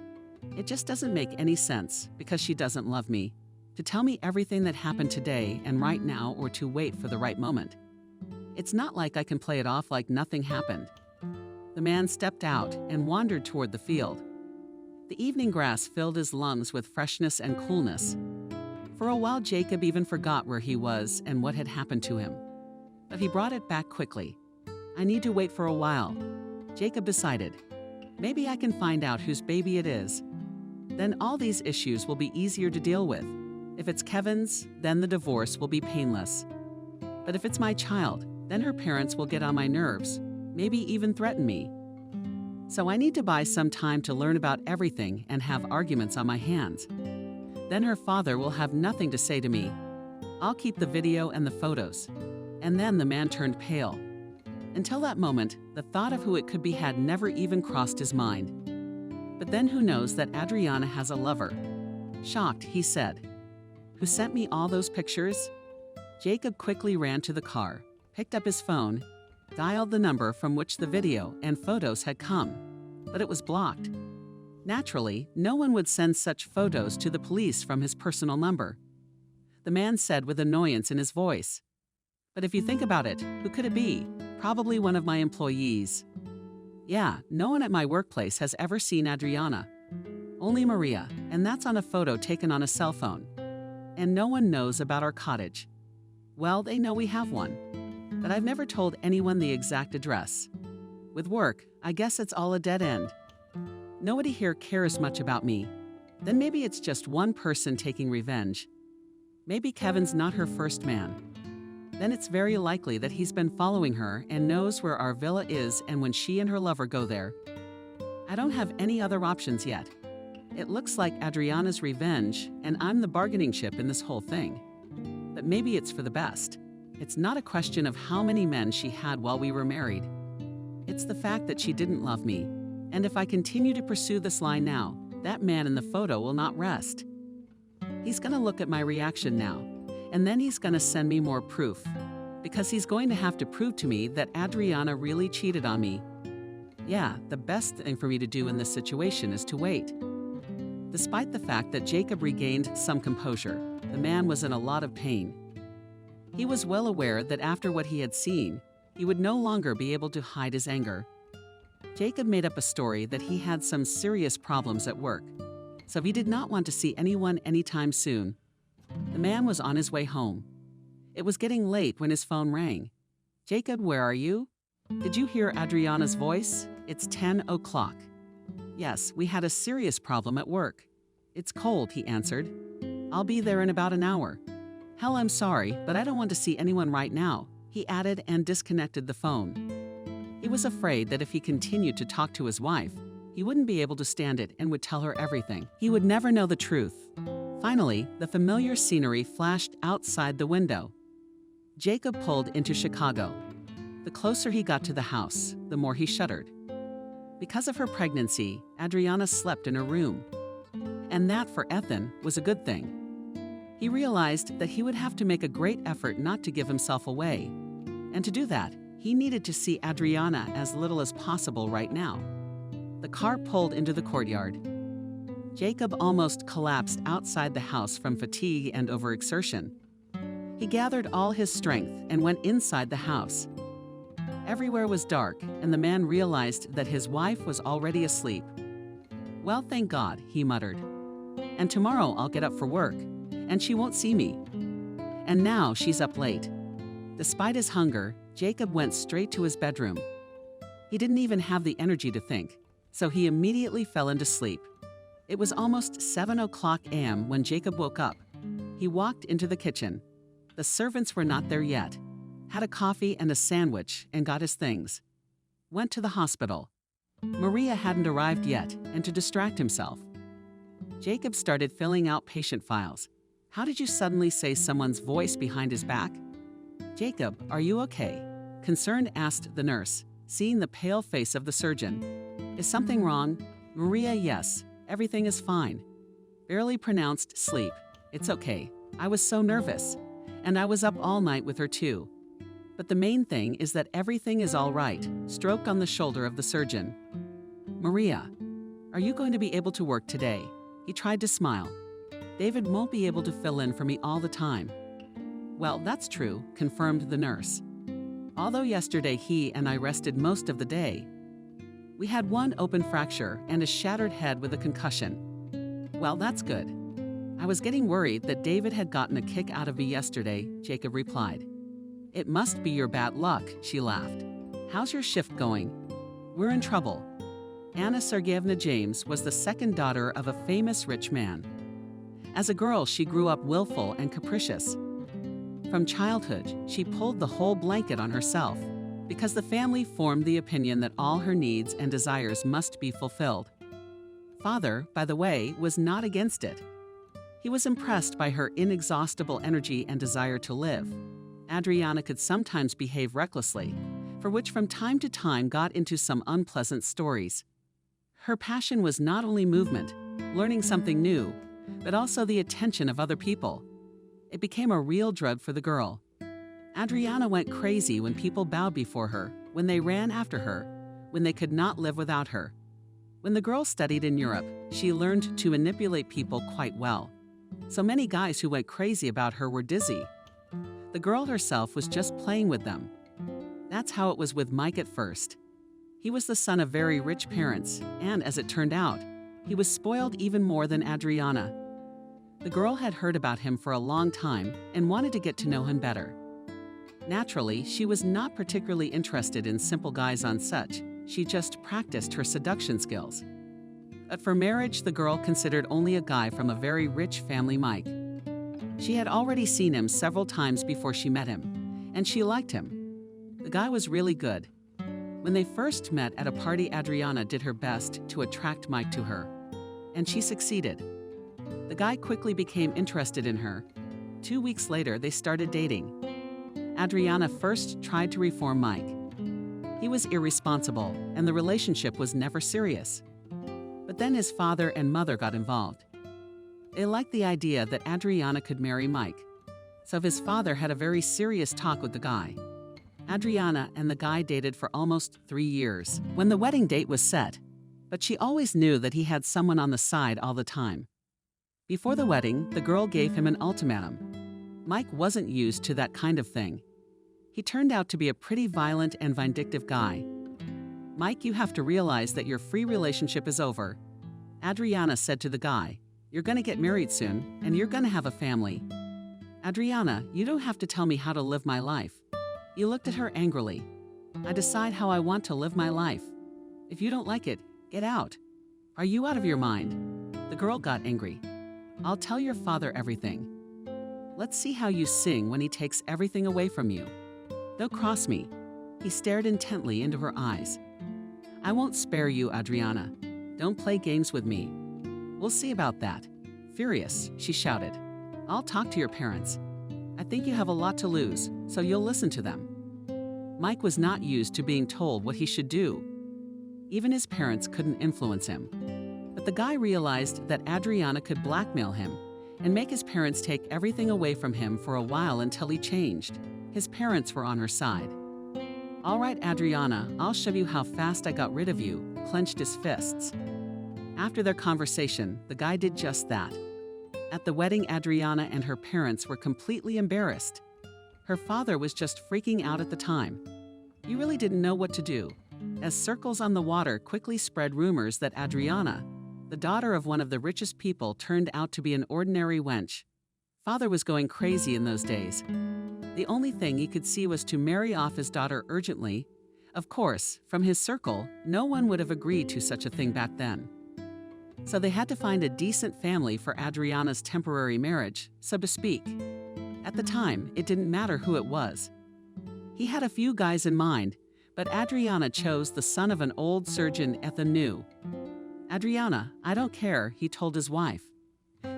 It just doesn't make any sense, because she doesn't love me, to tell me everything that happened today and right now, or to wait for the right moment. It's not like I can play it off like nothing happened. The man stepped out and wandered toward the field. The evening grass filled his lungs with freshness and coolness. For a while, Jacob even forgot where he was and what had happened to him. But he brought it back quickly. I need to wait for a while, Jacob decided. Maybe I can find out whose baby it is. Then all these issues will be easier to deal with. If it's Kevin's, then the divorce will be painless. But if it's my child, then her parents will get on my nerves, maybe even threaten me. So I need to buy some time to learn about everything and have arguments on my hands. Then her father will have nothing to say to me. I'll keep the video and the photos. And then the man turned pale. Until that moment, the thought of who it could be had never even crossed his mind. But then who knows that Adriana has a lover? Shocked, he said, who sent me all those pictures? Jacob quickly ran to the car, picked up his phone, dialed the number from which the video and photos had come, but it was blocked. Naturally, no one would send such photos to the police from his personal number. The man said with annoyance in his voice. But if you think about it, who could it be? Probably one of my employees. Yeah, no one at my workplace has ever seen Adriana. Only Maria, and that's on a photo taken on a cell phone. And no one knows about our cottage. Well, they know we have one. But I've never told anyone the exact address. With work, I guess it's all a dead end. Nobody here cares much about me. Then maybe it's just one person taking revenge. Maybe Kevin's not her first man. Then it's very likely that he's been following her and knows where our villa is and when she and her lover go there. I don't have any other options yet. It looks like Adriana's revenge, and I'm the bargaining chip in this whole thing. But maybe it's for the best. It's not a question of how many men she had while we were married. It's the fact that she didn't love me. And if I continue to pursue this line now, that man in the photo will not rest. He's gonna look at my reaction now. And then he's going to send me more proof, because he's going to have to prove to me that Adriana really cheated on me. Yeah, the best thing for me to do in this situation is to wait. Despite the fact that Jacob regained some composure, the man was in a lot of pain. He was well aware that after what he had seen, he would no longer be able to hide his anger. Jacob made up a story that he had some serious problems at work, so he did not want to see anyone anytime soon. The man was on his way home. It was getting late when his phone rang. Jacob, where are you? Did you hear Adriana's voice? It's 10 o'clock. Yes, we had a serious problem at work. It's cold, he answered. I'll be there in about an hour. Hell, I'm sorry, but I don't want to see anyone right now, he added and disconnected the phone. He was afraid that if he continued to talk to his wife, he wouldn't be able to stand it and would tell her everything. He would never know the truth. Finally, the familiar scenery flashed outside the window. Jacob pulled into Chicago. The closer he got to the house, the more he shuddered. Because of her pregnancy, Adriana slept in her room. And that, for Ethan, was a good thing. He realized that he would have to make a great effort not to give himself away. And to do that, he needed to see Adriana as little as possible right now. The car pulled into the courtyard. Jacob almost collapsed outside the house from fatigue and overexertion. He gathered all his strength and went inside the house. Everywhere was dark, and the man realized that his wife was already asleep. Well, thank God, he muttered. And tomorrow I'll get up for work, and she won't see me. And now she's up late. Despite his hunger, Jacob went straight to his bedroom. He didn't even have the energy to think, so he immediately fell into sleep. It was almost 7 o'clock a.m. when Jacob woke up. He walked into the kitchen. The servants were not there yet. had a coffee and a sandwich, and got his things. Went to the hospital. Maria hadn't arrived yet, and to distract himself, Jacob started filling out patient files. How did you suddenly say someone's voice behind his back? Jacob, are you okay? Concerned asked the nurse, seeing the pale face of the surgeon. Is something wrong? Maria, yes. Everything is fine. Barely pronounced sleep. It's okay. I was so nervous. And I was up all night with her too. But the main thing is that everything is all right. Stroke on the shoulder of the surgeon. Maria, are you going to be able to work today? He tried to smile. David won't be able to fill in for me all the time. Well, that's true, confirmed the nurse. Although yesterday he and I rested most of the day, we had one open fracture and a shattered head with a concussion. Well, that's good. I was getting worried that David had gotten a kick out of me yesterday, Jacob replied. It must be your bad luck, she laughed. How's your shift going? We're in trouble. Anna Sergeyevna James was the second daughter of a famous rich man. As a girl, she grew up willful and capricious. From childhood, she pulled the whole blanket on herself because the family formed the opinion that all her needs and desires must be fulfilled. Father, by the way, was not against it. He was impressed by her inexhaustible energy and desire to live. Adriana could sometimes behave recklessly, for which from time to time got into some unpleasant stories. Her passion was not only movement, learning something new, but also the attention of other people. It became a real drug for the girl. Adriana went crazy when people bowed before her, when they ran after her, when they could not live without her. When the girl studied in Europe, she learned to manipulate people quite well. So many guys who went crazy about her were dizzy. The girl herself was just playing with them. That's how it was with Mike at first. He was the son of very rich parents, and as it turned out, he was spoiled even more than Adriana. The girl had heard about him for a long time and wanted to get to know him better. Naturally, she was not particularly interested in simple guys on such. She just practiced her seduction skills. But for marriage, the girl considered only a guy from a very rich family, Mike. She had already seen him several times before she met him, and she liked him. The guy was really good. When they first met at a party, Adriana did her best to attract Mike to her, and she succeeded. The guy quickly became interested in her. 2 weeks later, they started dating. Adriana first tried to reform Mike. He was irresponsible, and the relationship was never serious. But then his father and mother got involved. They liked the idea that Adriana could marry Mike, so his father had a very serious talk with the guy. Adriana and the guy dated for almost 3 years when the wedding date was set, but she always knew that he had someone on the side all the time. Before the wedding, the girl gave him an ultimatum. Mike wasn't used to that kind of thing. He turned out to be a pretty violent and vindictive guy. Mike, you have to realize that your free relationship is over. Adriana said to the guy, you're going to get married soon, and you're going to have a family. Adriana, you don't have to tell me how to live my life. He looked at her angrily. I decide how I want to live my life. If you don't like it, get out. Are you out of your mind? The girl got angry. I'll tell your father everything. Let's see how you sing when he takes everything away from you. Don't cross me. He stared intently into her eyes. I won't spare you, Adriana. Don't play games with me. We'll see about that. Furious, she shouted. I'll talk to your parents. I think you have a lot to lose, so you'll listen to them. Mike was not used to being told what he should do. Even his parents couldn't influence him. But the guy realized that Adriana could blackmail him and make his parents take everything away from him for a while until he changed. His parents were on her side. All right, Adriana, I'll show you how fast I got rid of you, clenched his fists. After their conversation, the guy did just that. At the wedding, Adriana and her parents were completely embarrassed. Her father was just freaking out at the time. He really didn't know what to do, as circles on the water quickly spread rumors that Adriana, the daughter of one of the richest people, turned out to be an ordinary wench. Father was going crazy in those days. The only thing he could see was to marry off his daughter urgently. Of course, from his circle, no one would have agreed to such a thing back then. So they had to find a decent family for Adriana's temporary marriage, so to speak. At the time, it didn't matter who it was. He had a few guys in mind, but Adriana chose the son of an old surgeon Ethan knew. "Adriana, I don't care," he told his wife.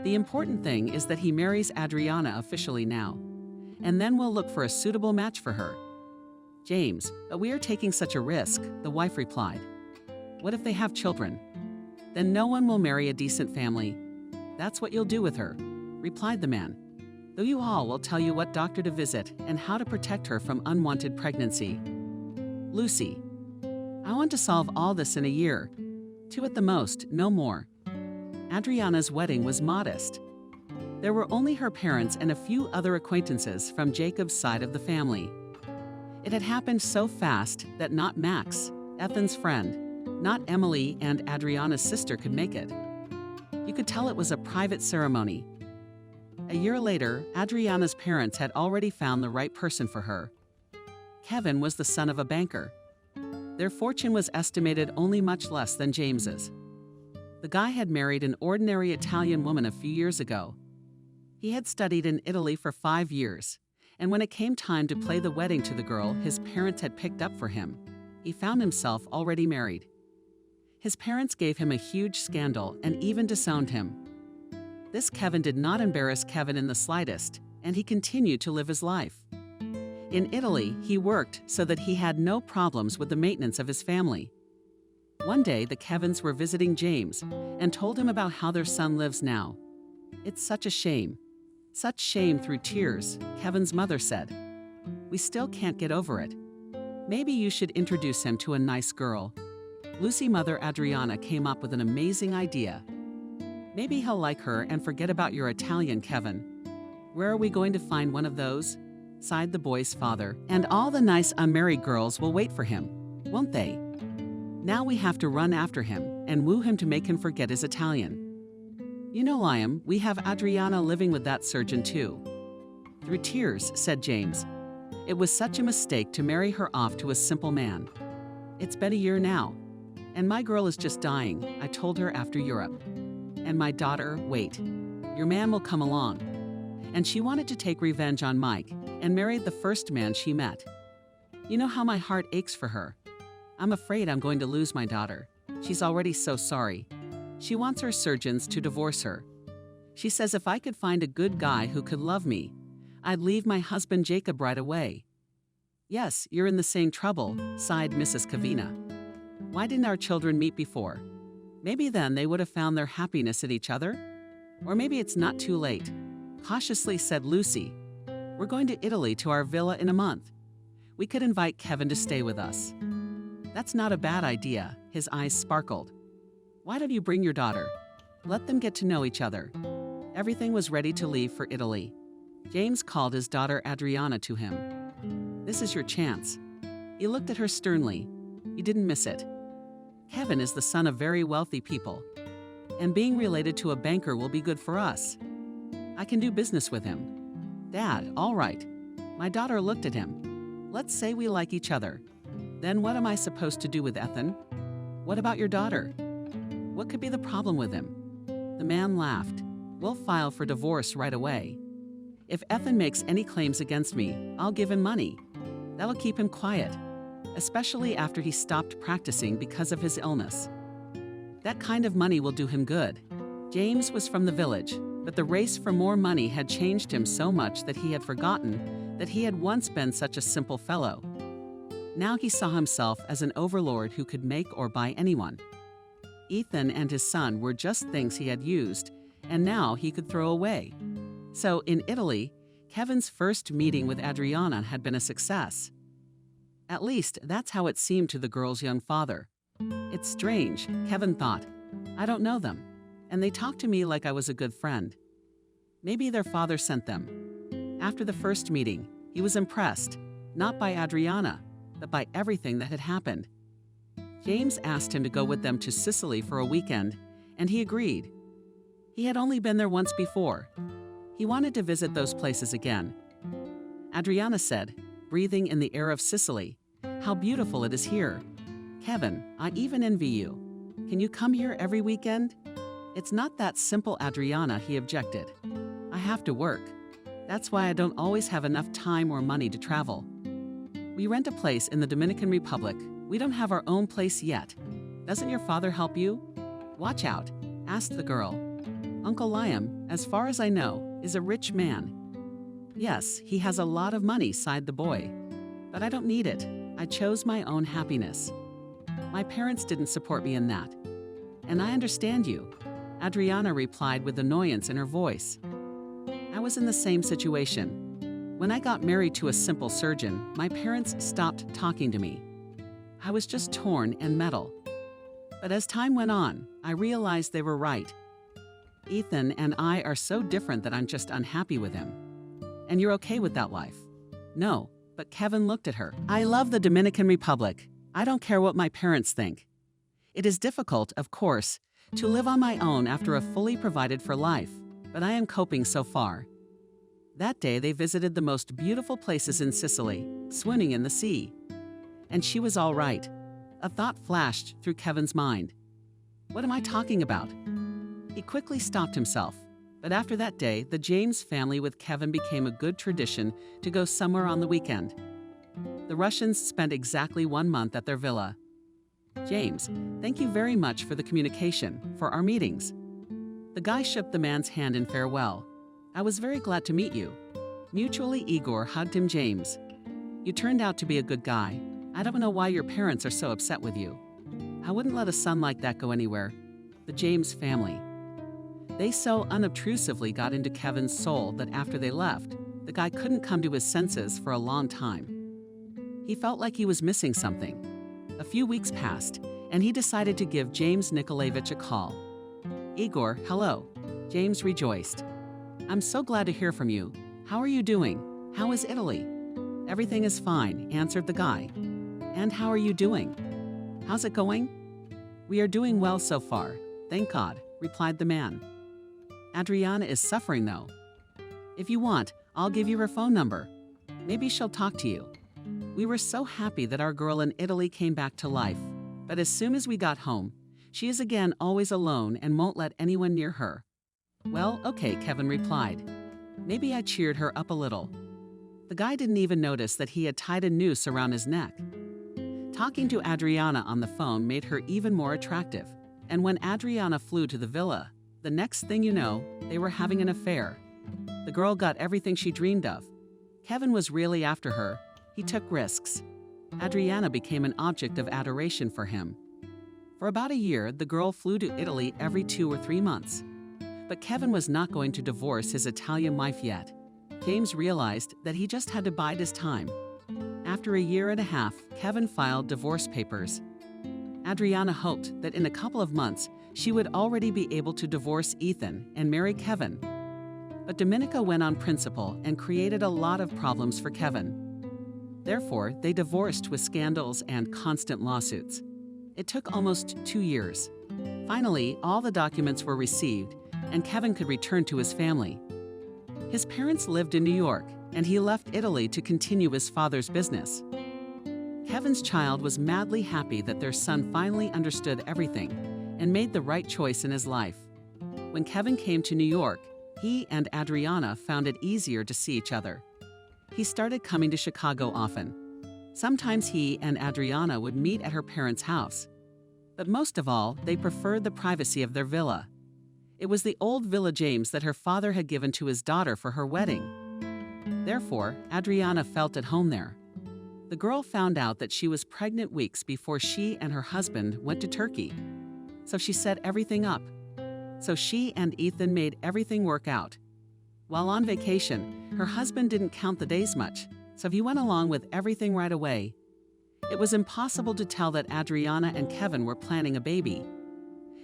"The important thing is that he marries Adriana officially now, and then we'll look for a suitable match for her." "James, but we are taking such a risk," the wife replied. "What if they have children? Then no one will marry a decent family." "That's what you'll do with her," replied the man. "Though you all will tell you what doctor to visit and how to protect her from unwanted pregnancy." "Lucy, I want to solve all this in a year. 2 at the most, no more." Adriana's wedding was modest. There were only her parents and a few other acquaintances from Jacob's side of the family. It had happened so fast that not Max, Ethan's friend, not Emily and Adriana's sister could make it. You could tell it was a private ceremony. A year later, Adriana's parents had already found the right person for her. Kevin was the son of a banker. Their fortune was estimated only much less than James's. The guy had married an ordinary Italian woman a few years ago. He had studied in Italy for 5 years, and when it came time to play the wedding to the girl his parents had picked up for him, he found himself already married. His parents gave him a huge scandal and even disowned him. This Kevin did not embarrass Kevin in the slightest, and he continued to live his life. In Italy, he worked so that he had no problems with the maintenance of his family. One day, the Kevins were visiting James and told him about how their son lives now. "It's such a shame. Such shame," through tears, Kevin's mother said. "We still can't get over it. Maybe you should introduce him to a nice girl." Lucy mother Adriana came up with an amazing idea. "Maybe he'll like her and forget about your Italian Kevin." "Where are we going to find one of those?" sighed the boy's father. "And all the nice unmarried girls will wait for him, won't they? Now we have to run after him and woo him to make him forget his Italian." "You know, Liam, we have Adriana living with that surgeon too." Through tears, said James. "It was such a mistake to marry her off to a simple man. It's been a year now, and my girl is just dying," I told her after Europe. "And my daughter, wait. Your man will come along." And she wanted to take revenge on Mike and married the first man she met. You know how my heart aches for her. I'm afraid I'm going to lose my daughter. She's already so sorry. She wants her surgeons to divorce her. She says if I could find a good guy who could love me, I'd leave my husband Jacob right away. "Yes, you're in the same trouble," sighed Mrs. Kavina. "Why didn't our children meet before? Maybe then they would have found their happiness in each other. Or maybe it's not too late," cautiously said Lucy. "We're going to Italy to our villa in a month. We could invite Kevin to stay with us." "That's not a bad idea," his eyes sparkled. "Why don't you bring your daughter? Let them get to know each other." Everything was ready to leave for Italy. James called his daughter Adriana to him. "This is your chance." He looked at her sternly. "You didn't miss it. Kevin is the son of very wealthy people, and being related to a banker will be good for us. I can do business with him." "Dad, all right." My daughter looked at him. "Let's say we like each other. Then what am I supposed to do with Ethan? What about your daughter? What could be the problem with him?" The man laughed. "We'll file for divorce right away. If Ethan makes any claims against me, I'll give him money. That'll keep him quiet, especially after he stopped practicing because of his illness. That kind of money will do him good." James was from the village, but the race for more money had changed him so much that he had forgotten that he had once been such a simple fellow. Now he saw himself as an overlord who could make or buy anyone. Ethan and his son were just things he had used, and now he could throw away. So in Italy, Kevin's first meeting with Adriana had been a success. At least that's how it seemed to the girl's young father. "It's strange," Kevin thought. "I don't know them, and they talk to me like I was a good friend. Maybe their father sent them." After the first meeting, he was impressed, not by Adriana, but by everything that had happened. James asked him to go with them to Sicily for a weekend, and he agreed. He had only been there once before. He wanted to visit those places again. Adriana said, breathing in the air of Sicily, "How beautiful it is here. Kevin, I even envy you. Can you come here every weekend?" "It's not that simple, Adriana," he objected. "I have to work. That's why I don't always have enough time or money to travel." We rent a place in the Dominican Republic. We don't have our own place yet. Doesn't your father help you? Watch out, asked the girl. Uncle Liam, as far as I know, is a rich man. Yes, he has a lot of money, sighed the boy. But I don't need it. I chose my own happiness. My parents didn't support me in that. And I understand you, Adriana replied with annoyance in her voice. I was in the same situation. When I got married to a simple surgeon, my parents stopped talking to me. I was just torn and metal. But as time went on, I realized they were right. Ethan and I are so different that I'm just unhappy with him. And you're okay with that life? No, but Kevin looked at her. I love the Dominican Republic. I don't care what my parents think. It is difficult, of course, to live on my own after a fully provided for life, but I am coping so far. That day they visited the most beautiful places in Sicily, swooning in the sea. And she was all right. A thought flashed through Kevin's mind. What am I talking about? He quickly stopped himself. But after that day, the James family with Kevin became a good tradition to go somewhere on the weekend. The Russians spent exactly 1 month at their villa. James, thank you very much for the communication, for our meetings. The guy shook the man's hand in farewell. I was very glad to meet you. Mutually, Igor hugged him. James, you turned out to be a good guy. I don't know why your parents are so upset with you. I wouldn't let a son like that go anywhere. The James family. They so unobtrusively got into Kevin's soul that after they left, the guy couldn't come to his senses for a long time. He felt like he was missing something. A few weeks passed, and he decided to give James Nikolaevich a call. Igor, hello. James rejoiced. I'm so glad to hear from you. How are you doing? How is Italy? Everything is fine, answered the guy. And how are you doing? How's it going? We are doing well so far, thank God, replied the man. Adriana is suffering though. If you want, I'll give you her phone number. Maybe she'll talk to you. We were so happy that our girl in Italy came back to life, but as soon as we got home, she is again always alone and won't let anyone near her. Well, okay, Kevin replied. Maybe I cheered her up a little. The guy didn't even notice that he had tied a noose around his neck. Talking to Adriana on the phone made her even more attractive, and when Adriana flew to the villa, the next thing you know, they were having an affair. The girl got everything she dreamed of. Kevin was really after her. He took risks. Adriana became an object of adoration for him. For about a year, the girl flew to Italy every 2 or 3 months. But Kevin was not going to divorce his Italian wife yet. James realized that he just had to bide his time. After a year and a half, Kevin filed divorce papers. Adriana hoped that in a couple of months, she would already be able to divorce Ethan and marry Kevin. But Dominica went on principle and created a lot of problems for Kevin. Therefore, they divorced with scandals and constant lawsuits. It took almost 2 years. Finally, all the documents were received, and Kevin could return to his family. His parents lived in New York, and he left Italy to continue his father's business. Kevin's child was madly happy that their son finally understood everything and made the right choice in his life. When Kevin came to New York, he and Adriana found it easier to see each other. He started coming to Chicago often. Sometimes he and Adriana would meet at her parents' house. But most of all, they preferred the privacy of their villa. It was the old Villa James that her father had given to his daughter for her wedding. Therefore, Adriana felt at home there. The girl found out that she was pregnant weeks before she and her husband went to Turkey. So she set everything up. So she and Ethan made everything work out. While on vacation, her husband didn't count the days much, so he went along with everything right away. It was impossible to tell that Adriana and Kevin were planning a baby.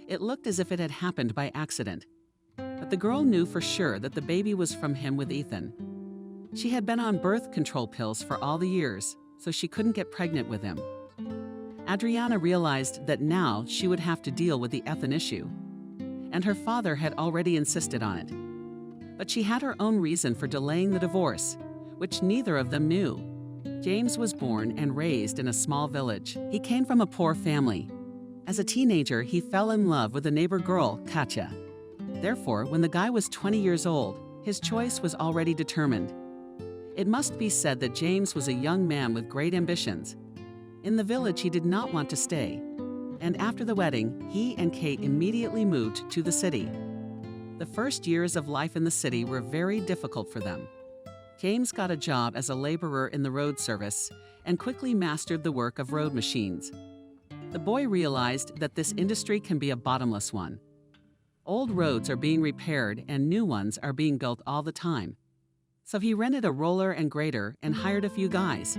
It looked as if it had happened by accident. But the girl knew for sure that the baby was from him with Ethan. She had been on birth control pills for all the years, so she couldn't get pregnant with him. Adriana realized that now she would have to deal with the Ethan issue, and her father had already insisted on it. But she had her own reason for delaying the divorce, which neither of them knew. James was born and raised in a small village. He came from a poor family. As a teenager, he fell in love with a neighbor girl, Katya. Therefore, when the guy was 20 years old, his choice was already determined. It must be said that James was a young man with great ambitions. In the village, he did not want to stay, and after the wedding, he and Kate immediately moved to the city. The first years of life in the city were very difficult for them. James got a job as a laborer in the road service and quickly mastered the work of road machines. The boy realized that this industry can be a bottomless one. Old roads are being repaired and new ones are being built all the time. So he rented a roller and grader and hired a few guys.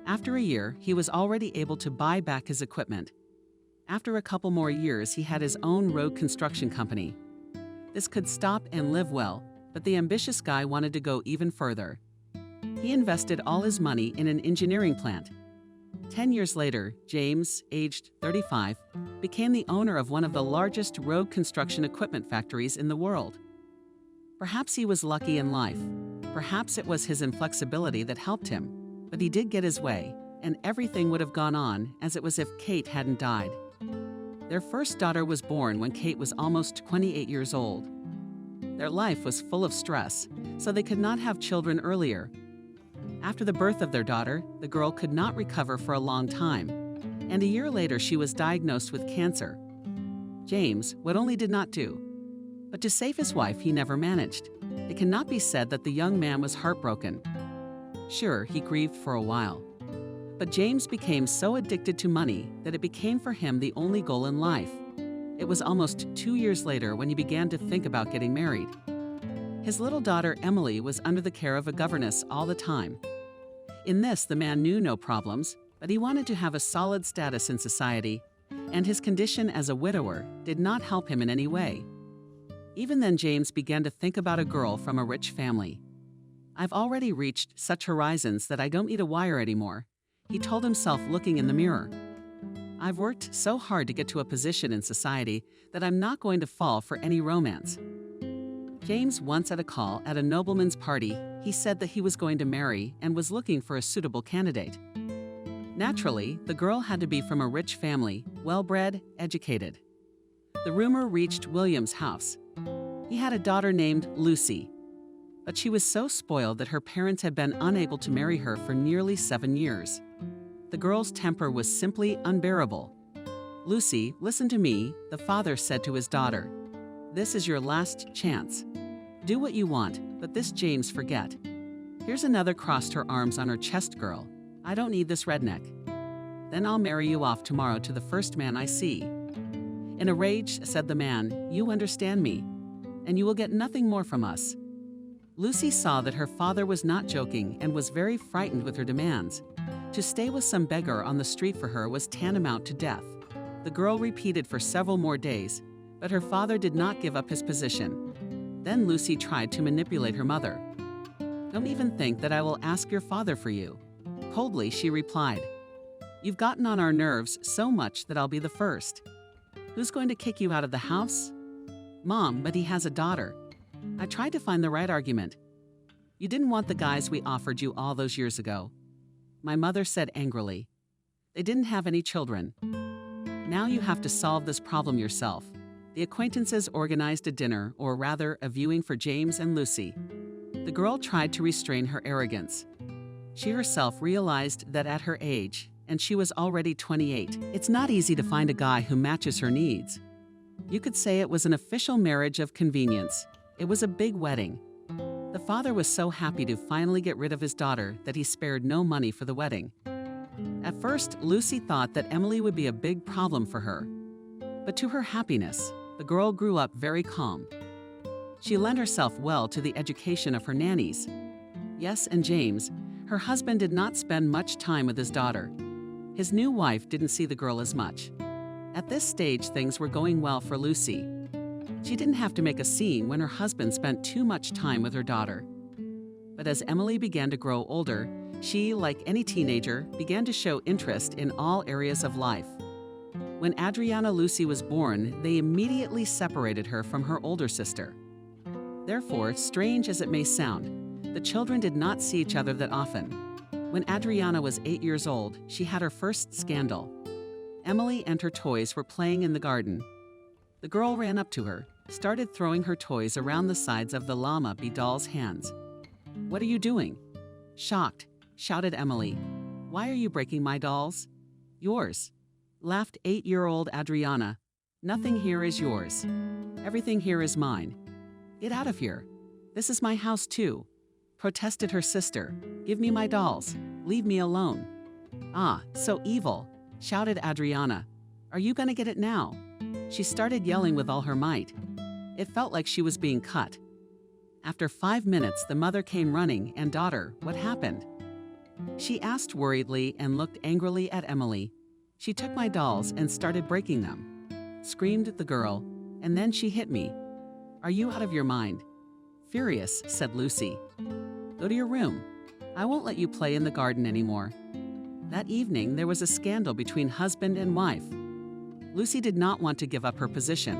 After a year, he was already able to buy back his equipment. After a couple more years, he had his own road construction company. This could stop and live well, but the ambitious guy wanted to go even further. He invested all his money in an engineering plant. 10 years later, James, aged 35, became the owner of one of the largest road construction equipment factories in the world. Perhaps he was lucky in life. Perhaps it was his inflexibility that helped him. But he did get his way, and everything would have gone on as it was if Kate hadn't died. Their first daughter was born when Kate was almost 28 years old. Their life was full of stress, so they could not have children earlier. After the birth of their daughter, the girl could not recover for a long time, and a year later she was diagnosed with cancer. James, what only did not do? But to save his wife, he never managed. It cannot be said that the young man was heartbroken. Sure, he grieved for a while. But James became so addicted to money that it became for him the only goal in life. It was almost 2 years later when he began to think about getting married. His little daughter Emily was under the care of a governess all the time. In this, the man knew no problems, but he wanted to have a solid status in society, and his condition as a widower did not help him in any way. Even then, James began to think about a girl from a rich family. "I've already reached such horizons that I don't need a wire anymore," he told himself looking in the mirror. "I've worked so hard to get to a position in society that I'm not going to fall for any romance." James once at a call at a nobleman's party, he said that he was going to marry and was looking for a suitable candidate. Naturally, the girl had to be from a rich family, well-bred, educated. The rumor reached William's house. He had a daughter named Lucy, but she was so spoiled that her parents had been unable to marry her for nearly 7 years. The girl's temper was simply unbearable. "Lucy, listen to me," the father said to his daughter. "This is your last chance. Do what you want, but this James forget." Here's another crossed her arms on her chest girl. "I don't need this redneck. Then I'll marry you off tomorrow to the first man I see." In a rage, said the man, "You understand me, and you will get nothing more from us." Lucy saw that her father was not joking and was very frightened with her demands. To stay with some beggar on the street for her was tantamount to death. The girl repeated for several more days, but her father did not give up his position. Then Lucy tried to manipulate her mother. "Don't even think that I will ask your father for you." Coldly, she replied, "You've gotten on our nerves so much that I'll be the first. Who's going to kick you out of the house?" "Mom, but he has a daughter." I tried to find the right argument. "You didn't want the guys we offered you all those years ago." My mother said angrily. "They didn't have any children. Now you have to solve this problem yourself." The acquaintances organized a dinner, or rather, a viewing for James and Lucy. The girl tried to restrain her arrogance. She herself realized that at her age, and she was already 28, it's not easy to find a guy who matches her needs. You could say it was an official marriage of convenience. It was a big wedding. The father was so happy to finally get rid of his daughter that he spared no money for the wedding. At first, Lucy thought that Emily would be a big problem for her. But to her happiness, the girl grew up very calm. She lent herself well to the education of her nannies. Yes, and James, her husband, did not spend much time with his daughter. His new wife didn't see the girl as much. At this stage, things were going well for Lucy. She didn't have to make a scene when her husband spent too much time with her daughter. But as Emily began to grow older, she, like any teenager, began to show interest in all areas of life. When Adriana Lucy was born, they immediately separated her from her older sister. Therefore, strange as it may sound, the children did not see each other that often. When Adriana was 8 years old, she had her first scandal. Emily and her toys were playing in the garden. The girl ran up to her, started throwing her toys around the sides of the llama doll's hands. "What are you doing?" Shocked, shouted Emily. Why are you breaking my dolls? Yours, laughed 8-year-old Adriana. Nothing here is yours. Everything here is mine. Get out of here. This is my house too, protested her sister. Give me my dolls. Leave me alone. Ah, so evil, shouted Adriana. Are you gonna get it now? She started yelling with all her might. It felt like she was being cut. After 5 minutes, the mother came running and daughter, what happened? She asked worriedly and looked angrily at Emily. She took my dolls and started breaking them, screamed the girl, and then she hit me. Are you out of your mind? Furious, said Lucy. Go to your room. I won't let you play in the garden anymore. That evening, there was a scandal between husband and wife. Lucy did not want to give up her position.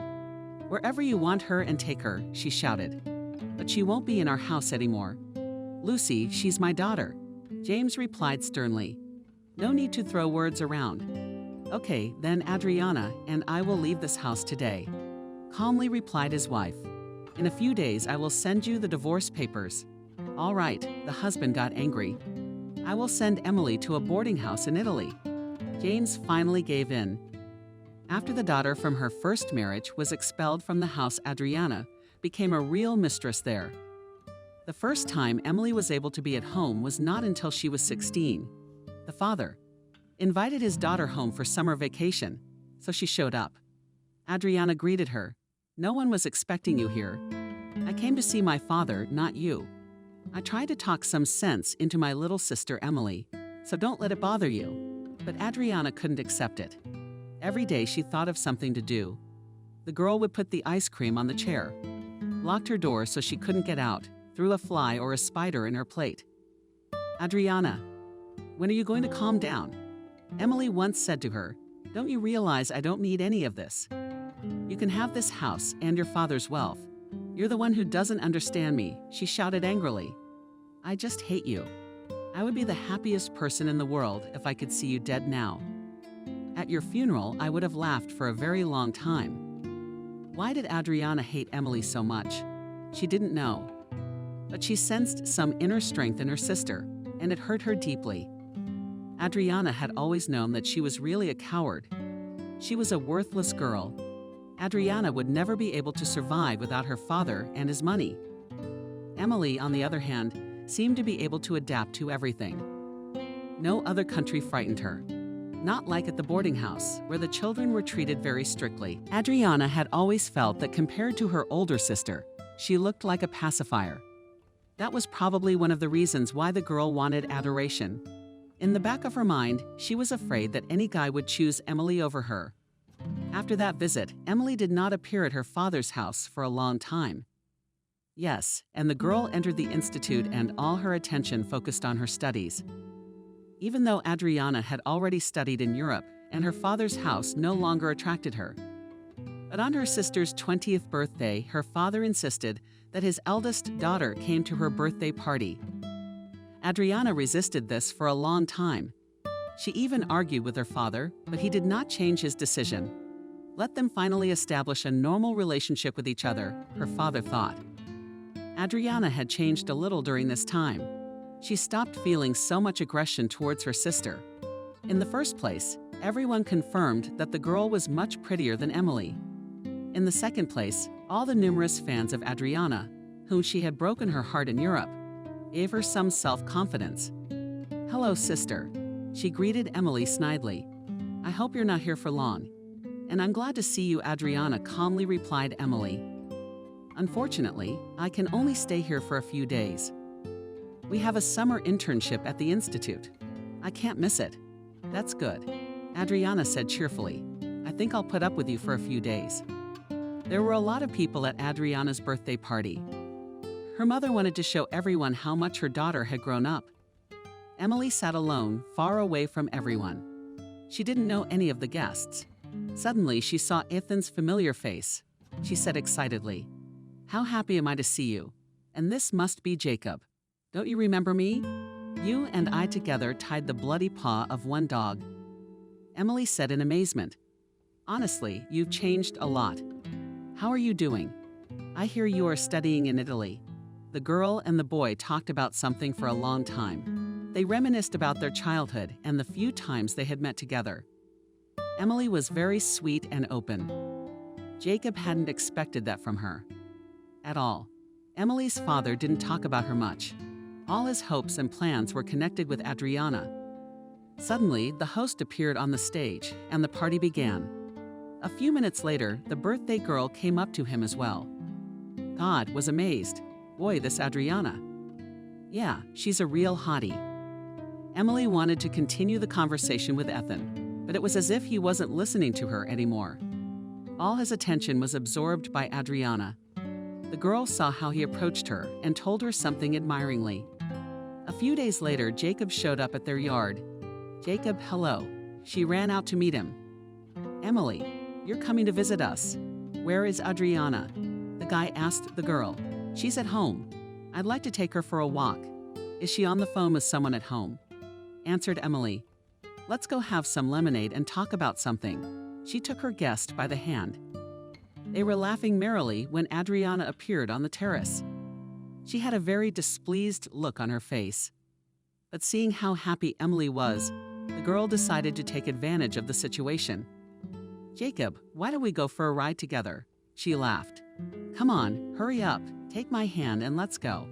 Wherever you want her and take her, she shouted. But she won't be in our house anymore. Lucy, she's my daughter. James replied sternly. No need to throw words around. Okay, then Adriana and I will leave this house today. Calmly replied his wife. In a few days, I will send you the divorce papers. All right, the husband got angry. I will send Emily to a boarding house in Italy. James finally gave in. After the daughter from her first marriage was expelled from the house, Adriana became a real mistress there. The first time Emily was able to be at home was not until she was 16. The father invited his daughter home for summer vacation, so she showed up. Adriana greeted her. No one was expecting you here. I came to see my father, not you. I tried to talk some sense into my little sister Emily, so don't let it bother you. But Adriana couldn't accept it. Every day she thought of something to do. The girl would put the ice cream on the chair, locked her door so she couldn't get out, threw a fly or a spider in her plate. Adriana, when are you going to calm down? Emily once said to her, don't you realize I don't need any of this? You can have this house and your father's wealth. You're the one who doesn't understand me, she shouted angrily. I just hate you. I would be the happiest person in the world if I could see you dead now. At your funeral, I would have laughed for a very long time. Why did Adriana hate Emily so much? She didn't know. But she sensed some inner strength in her sister, and it hurt her deeply. Adriana had always known that she was really a coward. She was a worthless girl. Adriana would never be able to survive without her father and his money. Emily, on the other hand, seemed to be able to adapt to everything. No other country frightened her. Not like at the boarding house, where the children were treated very strictly. Adriana had always felt that compared to her older sister, she looked like a pacifier. That was probably one of the reasons why the girl wanted adoration. In the back of her mind, she was afraid that any guy would choose Emily over her. After that visit, Emily did not appear at her father's house for a long time. Yes, and the girl entered the institute and all her attention focused on her studies. Even though Adriana had already studied in Europe and her father's house no longer attracted her. But on her sister's 20th birthday, her father insisted that his eldest daughter came to her birthday party. Adriana resisted this for a long time. She even argued with her father, but he did not change his decision. Let them finally establish a normal relationship with each other, her father thought. Adriana had changed a little during this time. She stopped feeling so much aggression towards her sister. In the first place, everyone confirmed that the girl was much prettier than Emily. In the second place, all the numerous fans of Adriana, whom she had broken her heart in Europe, gave her some self-confidence. Hello, sister. She greeted Emily snidely. I hope you're not here for long. And I'm glad to see you, Adriana calmly replied Emily. Unfortunately, I can only stay here for a few days. We have a summer internship at the institute. I can't miss it. That's good, Adriana said cheerfully. I think I'll put up with you for a few days. There were a lot of people at Adriana's birthday party. Her mother wanted to show everyone how much her daughter had grown up. Emily sat alone, far away from everyone. She didn't know any of the guests. Suddenly, she saw Ethan's familiar face. She said excitedly, How happy am I to see you? And this must be Jacob. Don't you remember me? You and I together tied the bloody paw of one dog. Emily said in amazement, Honestly, you've changed a lot. How are you doing? I hear you are studying in Italy. the girl and the boy talked about something for a long time. They reminisced about their childhood and the few times they had met together. Emily was very sweet and open. Jacob hadn't expected that from her at all. Emily's father didn't talk about her much. All his hopes and plans were connected with Adriana. Suddenly, the host appeared on the stage, and the party began. A few minutes later, the birthday girl came up to him as well. God was amazed. Boy, this Adriana. Yeah, she's a real hottie. Emily wanted to continue the conversation with Ethan, but it was as if he wasn't listening to her anymore. All his attention was absorbed by Adriana. The girl saw how he approached her and told her something admiringly. A few days later, Jacob showed up at their yard. Jacob, hello. She ran out to meet him. Emily, you're coming to visit us. Where is Adriana? The guy asked the girl. She's at home. I'd like to take her for a walk. Is she on the phone with someone at home? Answered Emily. Let's go have some lemonade and talk about something. She took her guest by the hand. They were laughing merrily when Adriana appeared on the terrace. She had a very displeased look on her face. But seeing how happy Emily was, the girl decided to take advantage of the situation. Jacob, why don't we go for a ride together? She laughed. Come on, hurry up, take my hand and let's go.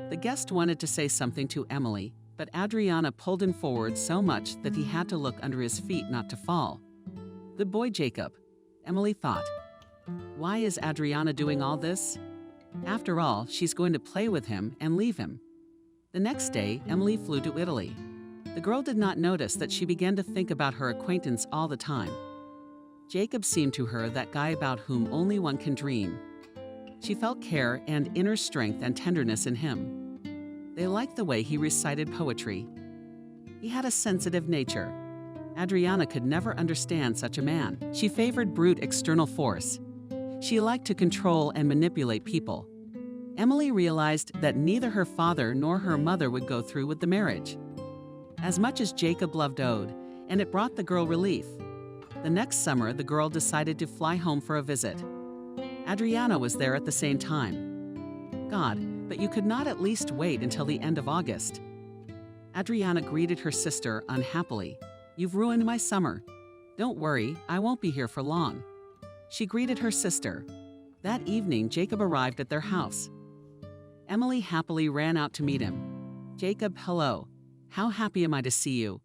The guest wanted to say something to Emily, but Adriana pulled him forward so much that he had to look under his feet not to fall. Good boy, Jacob, Emily thought. Why is Adriana doing all this? After all, she's going to play with him and leave him. The next day, Emily flew to Italy. The girl did not notice that she began to think about her acquaintance all the time. Jacob seemed to her that guy about whom only one can dream. She felt care and inner strength and tenderness in him. They liked the way he recited poetry. He had a sensitive nature. Adriana could never understand such a man. She favored brute external force. She liked to control and manipulate people. Emily realized that neither her father nor her mother would go through with the marriage. As much as Jacob loved Ode, and it brought the girl relief. The next summer, the girl decided to fly home for a visit. Adriana was there at the same time. God, but you could not at least wait until the end of August. Adriana greeted her sister unhappily. You've ruined my summer. Don't worry, I won't be here for long. She greeted her sister. That evening, Jacob arrived at their house. Emily happily ran out to meet him. Jacob, hello. How happy am I to see you?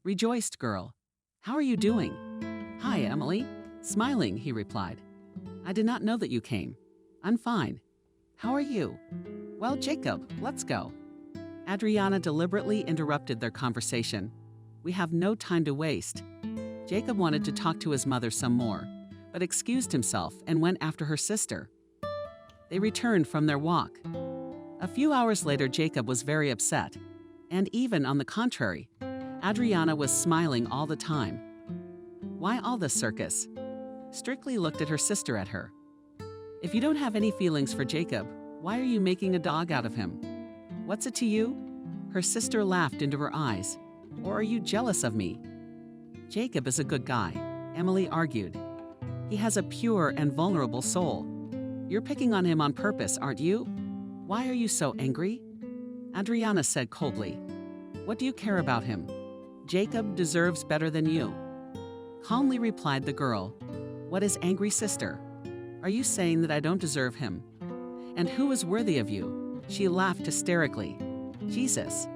Rejoiced girl. How are you doing? Hi, Emily. Smiling, he replied. I did not know that you came. I'm fine. How are you? Well, Jacob, let's go. Adriana deliberately interrupted their conversation. We have no time to waste. Jacob wanted to talk to his mother some more, but excused himself and went after her sister. They returned from their walk. A few hours later, Jacob was very upset. And even on the contrary, Adriana was smiling all the time. Why all this circus? Strictly looked at her sister at her. If you don't have any feelings for Jacob, why are you making a dog out of him? What's it to you? Her sister laughed into her eyes. Or are you jealous of me? Jacob is a good guy, Emily argued. He has a pure and vulnerable soul. You're picking on him on purpose, aren't you? Why are you so angry? Adriana said coldly. What do you care about him? Jacob deserves better than you. Calmly replied the girl. What is angry, sister? Are you saying that I don't deserve him? And who is worthy of you? She laughed hysterically. Jesus.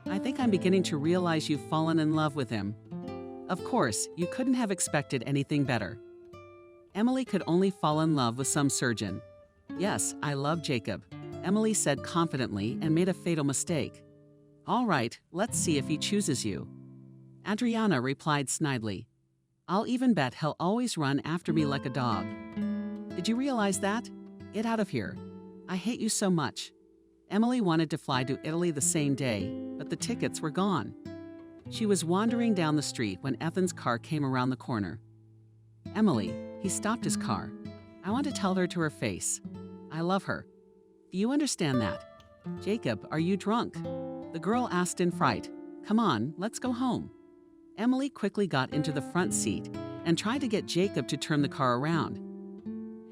I think I'm beginning to realize you've fallen in love with him. Of course, you couldn't have expected anything better. Emily could only fall in love with some surgeon. Yes, I love Jacob, Emily said confidently and made a fatal mistake. All right, let's see if he chooses you. Adriana replied snidely. I'll even bet he'll always run after me like a dog. Did you realize that? Get out of here. I hate you so much. Emily wanted to fly to Italy the same day, but the tickets were gone. She was wandering down the street when Ethan's car came around the corner. Emily, he stopped his car. I want to tell her to her face. I love her. Do you understand that? Jacob, are you drunk? The girl asked in fright. Come on, let's go home. Emily quickly got into the front seat and tried to get Jacob to turn the car around.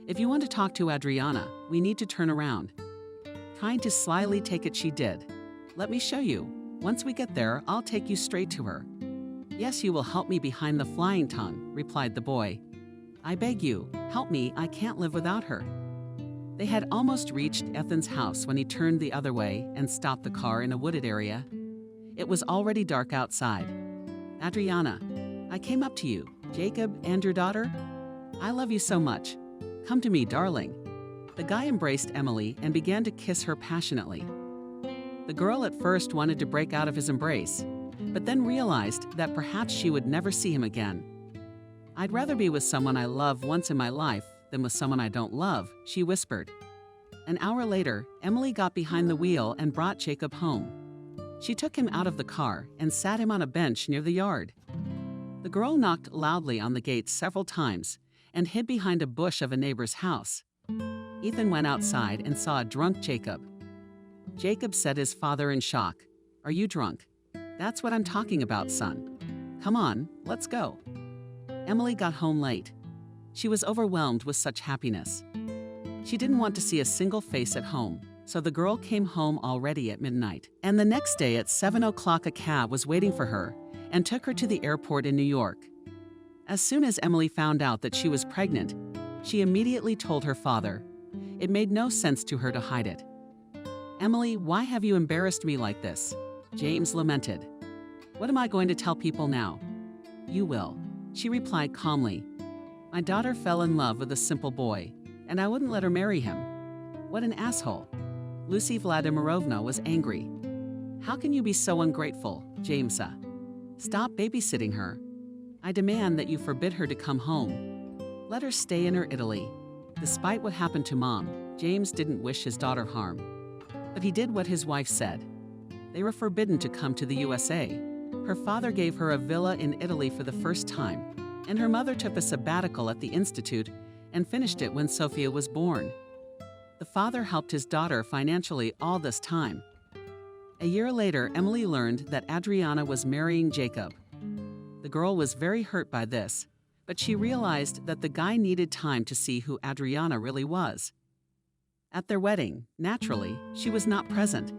If you want to talk to Adriana, we need to turn around. Trying to slyly take it, she did. "Let me show you. Once we get there, I'll take you straight to her." "Yes, you will help me behind the flying tongue," replied the boy. "I beg you, help me, I can't live without her." They had almost reached Ethan's house when he turned the other way and stopped the car in a wooded area. It was already dark outside. "Adriana, I came up to you, Jacob and your daughter. I love you so much. Come to me, darling." The guy embraced Emily and began to kiss her passionately. The girl at first wanted to break out of his embrace, but then realized that perhaps she would never see him again. "I'd rather be with someone I love once in my life than with someone I don't love," she whispered. An hour later, Emily got behind the wheel and brought Jacob home. She took him out of the car and sat him on a bench near the yard. The girl knocked loudly on the gate several times and hid behind a bush of a neighbor's house. Ethan went outside and saw a drunk Jacob. Jacob said his father in shock, "Are you drunk? That's what I'm talking about, son. Come on, let's go." Emily got home late. She was overwhelmed with such happiness. She didn't want to see a single face at home, so the girl came home already at midnight. And the next day at 7 o'clock, a cab was waiting for her and took her to the airport in New York. As soon as Emily found out that she was pregnant, she immediately told her father. It made no sense to her to hide it. "Emily, why have you embarrassed me like this?" James lamented. "What am I going to tell people now?" "You will," she replied calmly. "My daughter fell in love with a simple boy, and I wouldn't let her marry him." "What an asshole." Lucy Vladimirovna was angry. "How can you be so ungrateful, Jamesa? Stop babysitting her. I demand that you forbid her to come home. Let her stay in her Italy." Despite what happened to Mom, James didn't wish his daughter harm. But he did what his wife said. They were forbidden to come to the USA. Her father gave her a villa in Italy for the first time, and her mother took a sabbatical at the Institute and finished it when Sophia was born. The father helped his daughter financially all this time. A year later, Emily learned that Adriana was marrying Jacob. The girl was very hurt by this, but she realized that the guy needed time to see who Adriana really was. At their wedding, naturally, she was not present.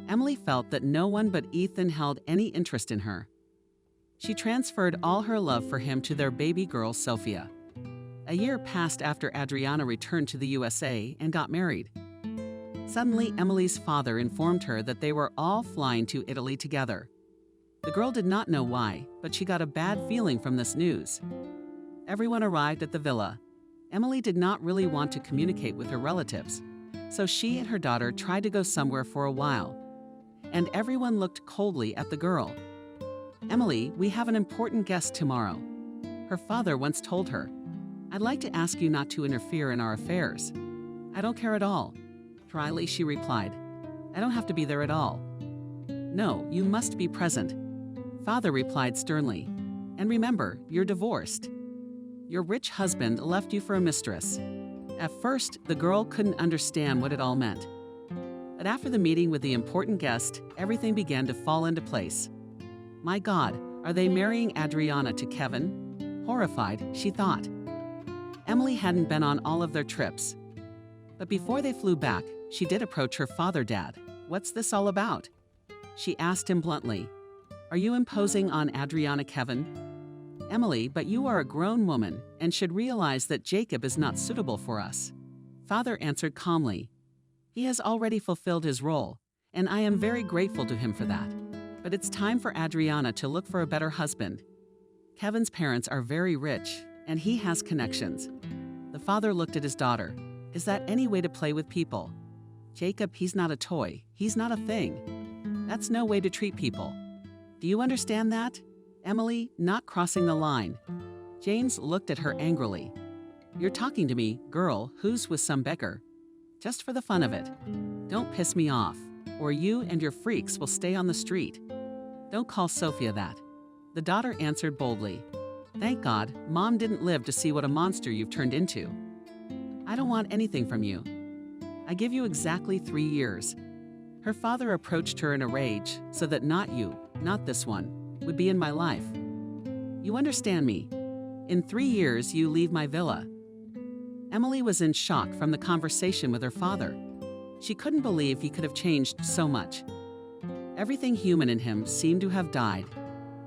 Emily felt that no one but Ethan held any interest in her. She transferred all her love for him to their baby girl, Sophia. A year passed after Adriana returned to the USA and got married. Suddenly, Emily's father informed her that they were all flying to Italy together. The girl did not know why, but she got a bad feeling from this news. Everyone arrived at the villa. Emily did not really want to communicate with her relatives, so she and her daughter tried to go somewhere for a while. And everyone looked coldly at the girl. "Emily, we have an important guest tomorrow." Her father once told her, "I'd like to ask you not to interfere in our affairs." "I don't care at all." Dryly, she replied, "I don't have to be there at all." "No, you must be present." Father replied sternly, "And remember, you're divorced. Your rich husband left you for a mistress." At first, the girl couldn't understand what it all meant. But after the meeting with the important guest, everything began to fall into place. My God, are they marrying Adriana to Kevin? Horrified, she thought. Emily hadn't been on all of their trips. But before they flew back, she did approach her father. "Dad, what's this all about?" She asked him bluntly. "Are you imposing on Adriana, Kevin?" "Emily, but you are a grown woman and should realize that Jacob is not suitable for us." Father answered calmly. "He has already fulfilled his role, and I am very grateful to him for that. But it's time for Adriana to look for a better husband. Kevin's parents are very rich, and he has connections." The father looked at his daughter. "Is that any way to play with people? Jacob, he's not a toy. He's not a thing. That's no way to treat people. Do you understand that? Emily, not crossing the line." James looked at her angrily. "You're talking to me, girl, who's with some beggar. Just for the fun of it. Don't piss me off, or you and your freaks will stay on the street. Don't call Sophia that." The daughter answered boldly. "Thank God, Mom didn't live to see what a monster you've turned into. I don't want anything from you. I give you exactly 3 years." Her father approached her in a rage, so that not you, not this one, would be in my life. "You understand me. In 3 years, you leave my villa." Emily was in shock from the conversation with her father. She couldn't believe he could have changed so much. Everything human in him seemed to have died.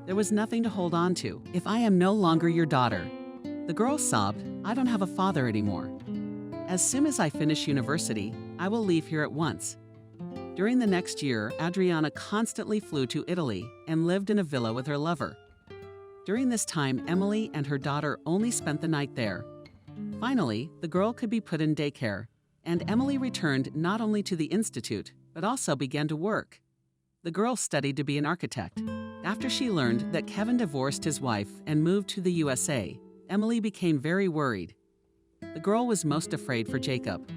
There was nothing to hold on to. If I am no longer your daughter, the girl sobbed, I don't have a father anymore. As soon as I finish university, I will leave here at once. During the next year, Adriana constantly flew to Italy and lived in a villa with her lover. During this time, Emily and her daughter only spent the night there. Finally, the girl could be put in daycare, and Emily returned not only to the institute, but also began to work. The girl studied to be an architect. After she learned that Kevin divorced his wife and moved to the USA, Emily became very worried. The girl was most afraid for Jacob.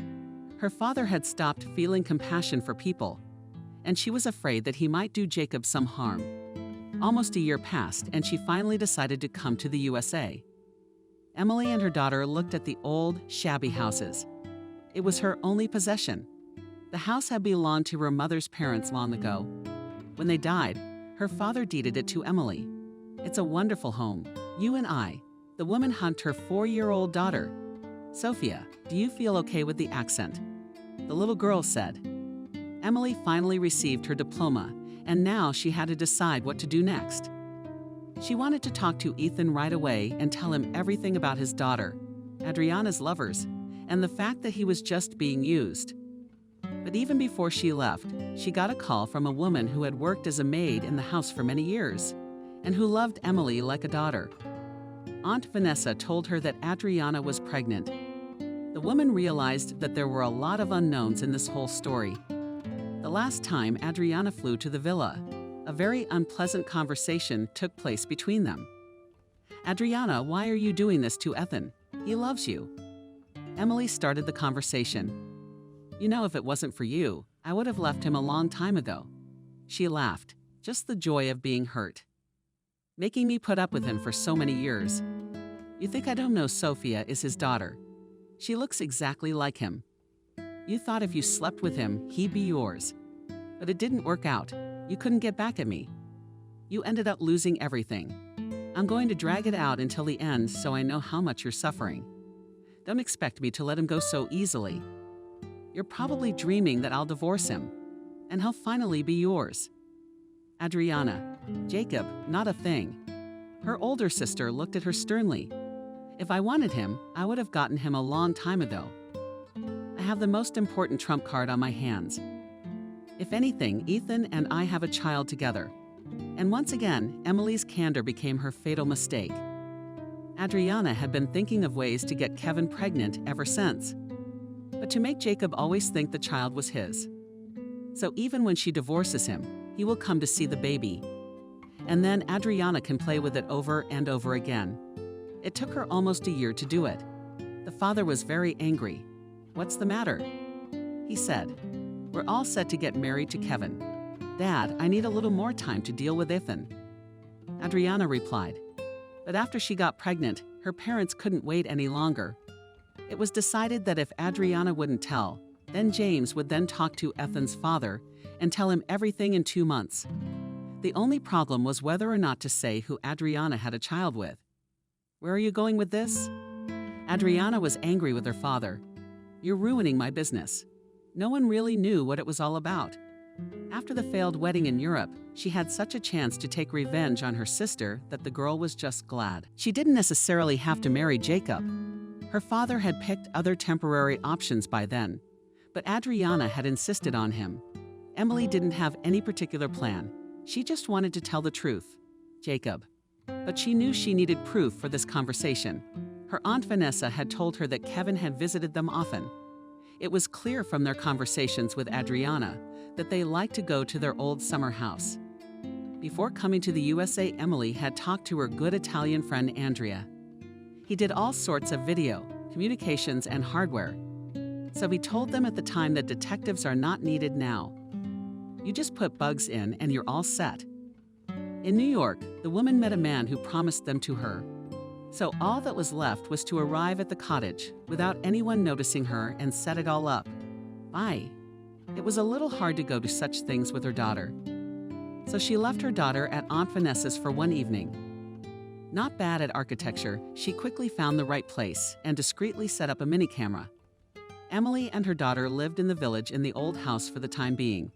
Her father had stopped feeling compassion for people, and she was afraid that he might do Jacob some harm. Almost a year passed, and she finally decided to come to the USA. Emily and her daughter looked at the old, shabby houses. It was her only possession. The house had belonged to her mother's parents long ago. When they died, her father deeded it to Emily. It's a wonderful home. You and I. The woman hugged her 4-year-old daughter. Sophia, do you feel okay with the accent? The little girl said. Emily finally received her diploma, and now she had to decide what to do next. She wanted to talk to Ethan right away and tell him everything about his daughter, Adriana's lovers, and the fact that he was just being used. But even before she left, she got a call from a woman who had worked as a maid in the house for many years, and who loved Emily like a daughter. Aunt Vanessa told her that Adriana was pregnant. The woman realized that there were a lot of unknowns in this whole story. The last time Adriana flew to the villa, a very unpleasant conversation took place between them. Adriana, why are you doing this to Ethan? He loves you. Emily started the conversation. You know, if it wasn't for you, I would have left him a long time ago. She laughed, just the joy of being hurt. Making me put up with him for so many years. You think I don't know Sophia is his daughter? She looks exactly like him. You thought if you slept with him, he'd be yours. But it didn't work out. You couldn't get back at me. You ended up losing everything. I'm going to drag it out until the end so I know how much you're suffering. Don't expect me to let him go so easily. You're probably dreaming that I'll divorce him, and he'll finally be yours. Adriana, Jacob, not a thing. Her older sister looked at her sternly. If I wanted him, I would have gotten him a long time ago. I have the most important trump card on my hands. If anything, Ethan and I have a child together. And once again, Emily's candor became her fatal mistake. Adriana had been thinking of ways to get Kevin pregnant ever since, but to make Jacob always think the child was his. So even when she divorces him, he will come to see the baby. And then Adriana can play with it over and over again. It took her almost a year to do it. The father was very angry. What's the matter? He said, we're all set to get married to Kevin. Dad, I need a little more time to deal with Ethan. Adriana replied. But after she got pregnant, her parents couldn't wait any longer. It was decided that if Adriana wouldn't tell, then James would then talk to Ethan's father and tell him everything in 2 months. The only problem was whether or not to say who Adriana had a child with. Where are you going with this? Adriana was angry with her father. You're ruining my business. No one really knew what it was all about. After the failed wedding in Europe, she had such a chance to take revenge on her sister that the girl was just glad. She didn't necessarily have to marry Jacob. Her father had picked other temporary options by then, but Adriana had insisted on him. Emily didn't have any particular plan. She just wanted to tell the truth, Jacob. But she knew she needed proof for this conversation. Her Aunt Vanessa had told her that Kevin had visited them often. It was clear from their conversations with Adriana that they liked to go to their old summer house. Before coming to the USA, Emily had talked to her good Italian friend Andrea. He did all sorts of video, communications, and hardware. So he told them at the time that detectives are not needed now. You just put bugs in and you're all set. In New York, the woman met a man who promised them to her. So all that was left was to arrive at the cottage without anyone noticing her and set it all up. Bye. It was a little hard to go to such things with her daughter. So she left her daughter at Aunt Vanessa's for one evening. Not bad at architecture, she quickly found the right place and discreetly set up a mini camera. Emily and her daughter lived in the village in the old house for the time being.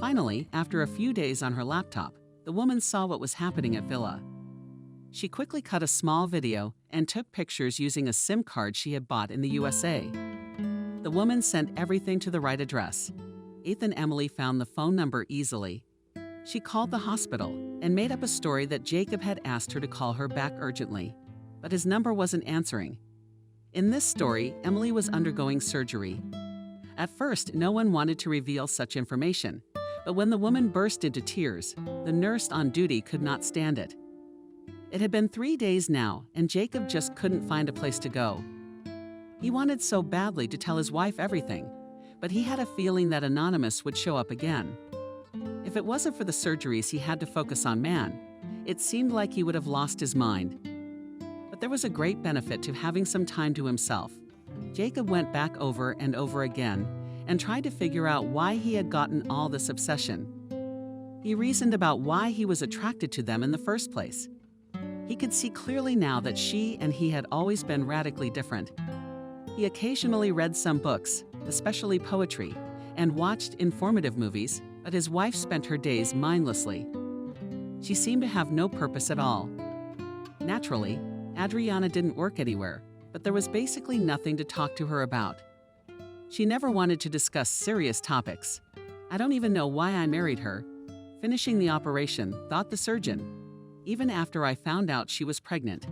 Finally, after a few days on her laptop, the woman saw what was happening at Villa. She quickly cut a small video and took pictures using a SIM card she had bought in the USA. The woman sent everything to the right address. Ethan and Emily found the phone number easily. She called the hospital and made up a story that Jacob had asked her to call her back urgently, but his number wasn't answering. In this story, Emily was undergoing surgery. At first, no one wanted to reveal such information, but when the woman burst into tears, the nurse on duty could not stand it. It had been 3 days now, and Jacob just couldn't find a place to go. He wanted so badly to tell his wife everything, but he had a feeling that Anonymous would show up again. If it wasn't for the surgeries he had to focus on Man, it seemed like he would have lost his mind. But there was a great benefit to having some time to himself. Jacob went back over and over again and tried to figure out why he had gotten all this obsession. He reasoned about why he was attracted to them in the first place. He could see clearly now that she and he had always been radically different. He occasionally read some books, especially poetry, and watched informative movies, but his wife spent her days mindlessly. She seemed to have no purpose at all. Naturally, Adriana didn't work anywhere, but there was basically nothing to talk to her about. She never wanted to discuss serious topics. I don't even know why I married her. Finishing the operation, thought the surgeon, even after I found out she was pregnant.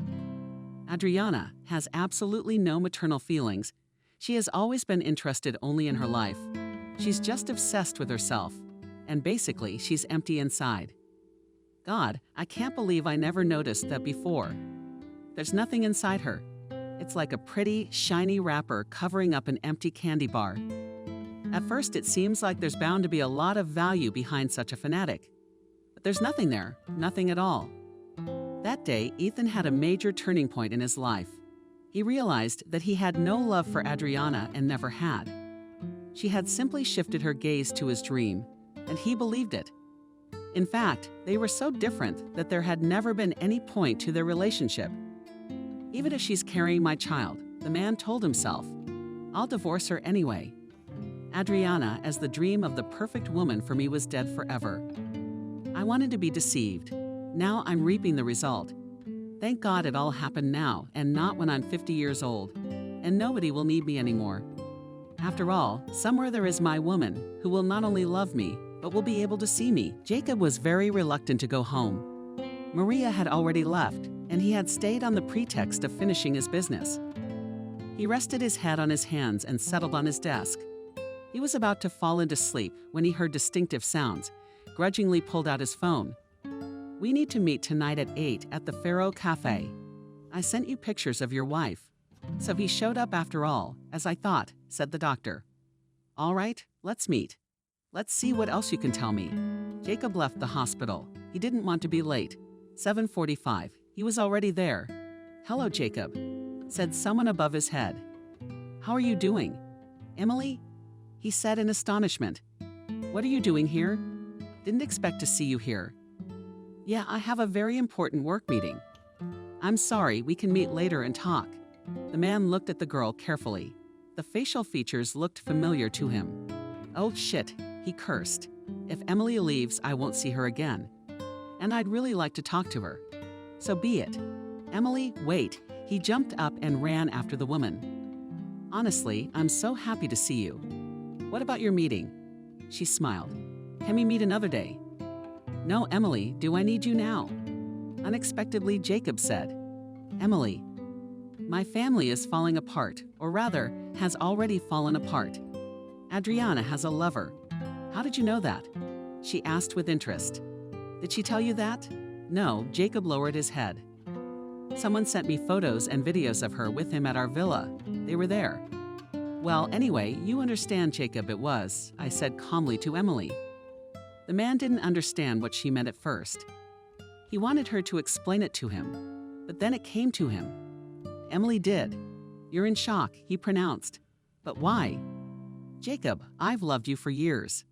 Adriana has absolutely no maternal feelings. She has always been interested only in her life. She's just obsessed with herself, and basically she's empty inside. God, I can't believe I never noticed that before. There's nothing inside her. It's like a pretty, shiny wrapper covering up an empty candy bar. At first, it seems like there's bound to be a lot of value behind such a fanatic. But there's nothing there, nothing at all. That day, Ethan had a major turning point in his life. He realized that he had no love for Adriana and never had. She had simply shifted her gaze to his dream, and he believed it. In fact, they were so different that there had never been any point to their relationship. Even if she's carrying my child, the man told himself, I'll divorce her anyway. Adriana, as the dream of the perfect woman for me, was dead forever. I wanted to be deceived. Now I'm reaping the result. Thank God it all happened now and not when I'm 50 years old, and nobody will need me anymore. After all, somewhere there is my woman who will not only love me, but will be able to see me. Jacob was very reluctant to go home. Maria had already left, and he had stayed on the pretext of finishing his business. He rested his head on his hands and settled on his desk. He was about to fall into sleep when he heard distinctive sounds, grudgingly pulled out his phone. We need to meet tonight at 8 at the Faro Cafe. I sent you pictures of your wife. So he showed up after all, as I thought, said the doctor. All right, let's meet. Let's see what else you can tell me. Jacob left the hospital. He didn't want to be late. 7:45. He was already there. Hello, Jacob, said someone above his head. How are you doing? Emily? He said in astonishment. What are you doing here? Didn't expect to see you here. Yeah, I have a very important work meeting. I'm sorry, we can meet later and talk. The man looked at the girl carefully. The facial features looked familiar to him. Oh shit, he cursed. If Emily leaves, I won't see her again. And I'd really like to talk to her. So be it. Emily, wait. He jumped up and ran after the woman. Honestly, I'm so happy to see you. What about your meeting? She smiled. Can we meet another day? No, Emily, do I need you now? Unexpectedly, Jacob said. Emily, my family is falling apart, or rather, has already fallen apart. Adriana has a lover. How did you know that? She asked with interest. Did she tell you that? No, Jacob lowered his head. Someone sent me photos and videos of her with him at our villa. They were there. Well, anyway, you understand, Jacob, it was, I said calmly to Emily. The man didn't understand what she meant at first. He wanted her to explain it to him, but then it came to him. Emily did. You're in shock, he pronounced. But why? Jacob, I've loved you for years.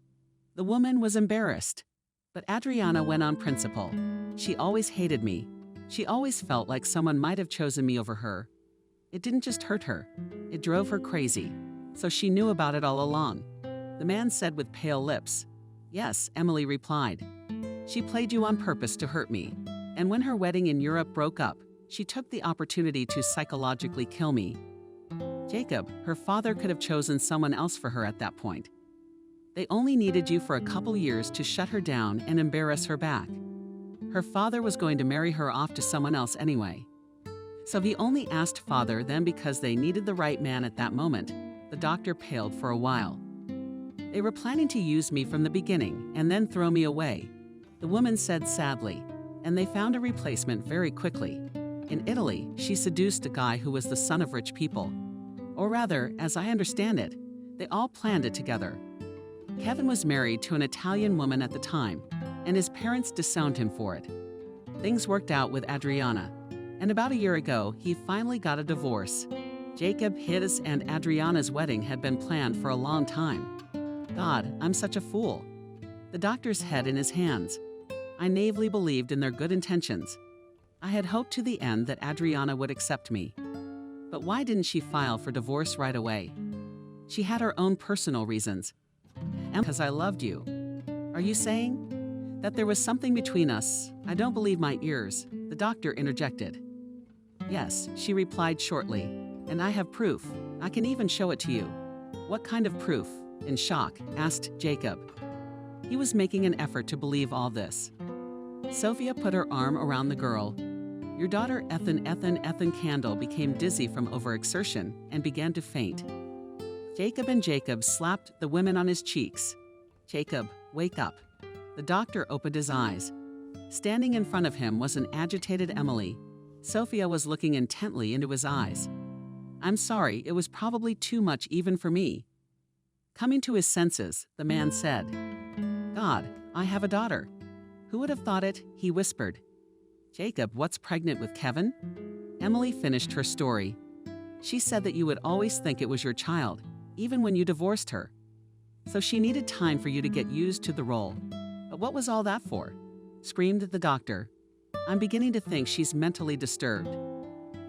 The woman was embarrassed. But Adriana went on principle. She always hated me. She always felt like someone might have chosen me over her. It didn't just hurt her. It drove her crazy. So she knew about it all along. The man said with pale lips. Yes, Emily replied. She played you on purpose to hurt me. And when her wedding in Europe broke up, she took the opportunity to psychologically kill me. Jacob, her father could have chosen someone else for her at that point. They only needed you for a couple years to shut her down and embarrass her back. Her father was going to marry her off to someone else anyway. So he only asked father then because they needed the right man at that moment. The doctor paled for a while. They were planning to use me from the beginning and then throw me away, the woman said sadly, and they found a replacement very quickly. In Italy, she seduced a guy who was the son of rich people. Or rather, as I understand it, they all planned it together. Kevin was married to an Italian woman at the time, and his parents disowned him for it. Things worked out with Adriana, and about a year ago, he finally got a divorce. Jacob, his and Adriana's wedding had been planned for a long time. God, I'm such a fool. The doctor's head in his hands. I naively believed in their good intentions. I had hoped to the end that Adriana would accept me. But why didn't she file for divorce right away? She had her own personal reasons. And because I loved you. Are you saying that there was something between us? I don't believe my ears, the doctor interjected. Yes, she replied shortly, and I have proof. I can even show it to you. What kind of proof? In shock, asked Jacob. He was making an effort to believe all this. Sophia put her arm around the girl. Your daughter Ethan Candle became dizzy from overexertion and began to faint. Jacob slapped the women on his cheeks. Jacob, wake up. The doctor opened his eyes. Standing in front of him was an agitated Emily. Sophia was looking intently into his eyes. I'm sorry, it was probably too much even for me. Coming to his senses, the man said, God, I have a daughter. Who would have thought it? He whispered. Jacob, what's pregnant with Kevin? Emily finished her story. She said that you would always think it was your child, even when you divorced her. So she needed time for you to get used to the role. But what was all that for? Screamed the doctor. I'm beginning to think she's mentally disturbed.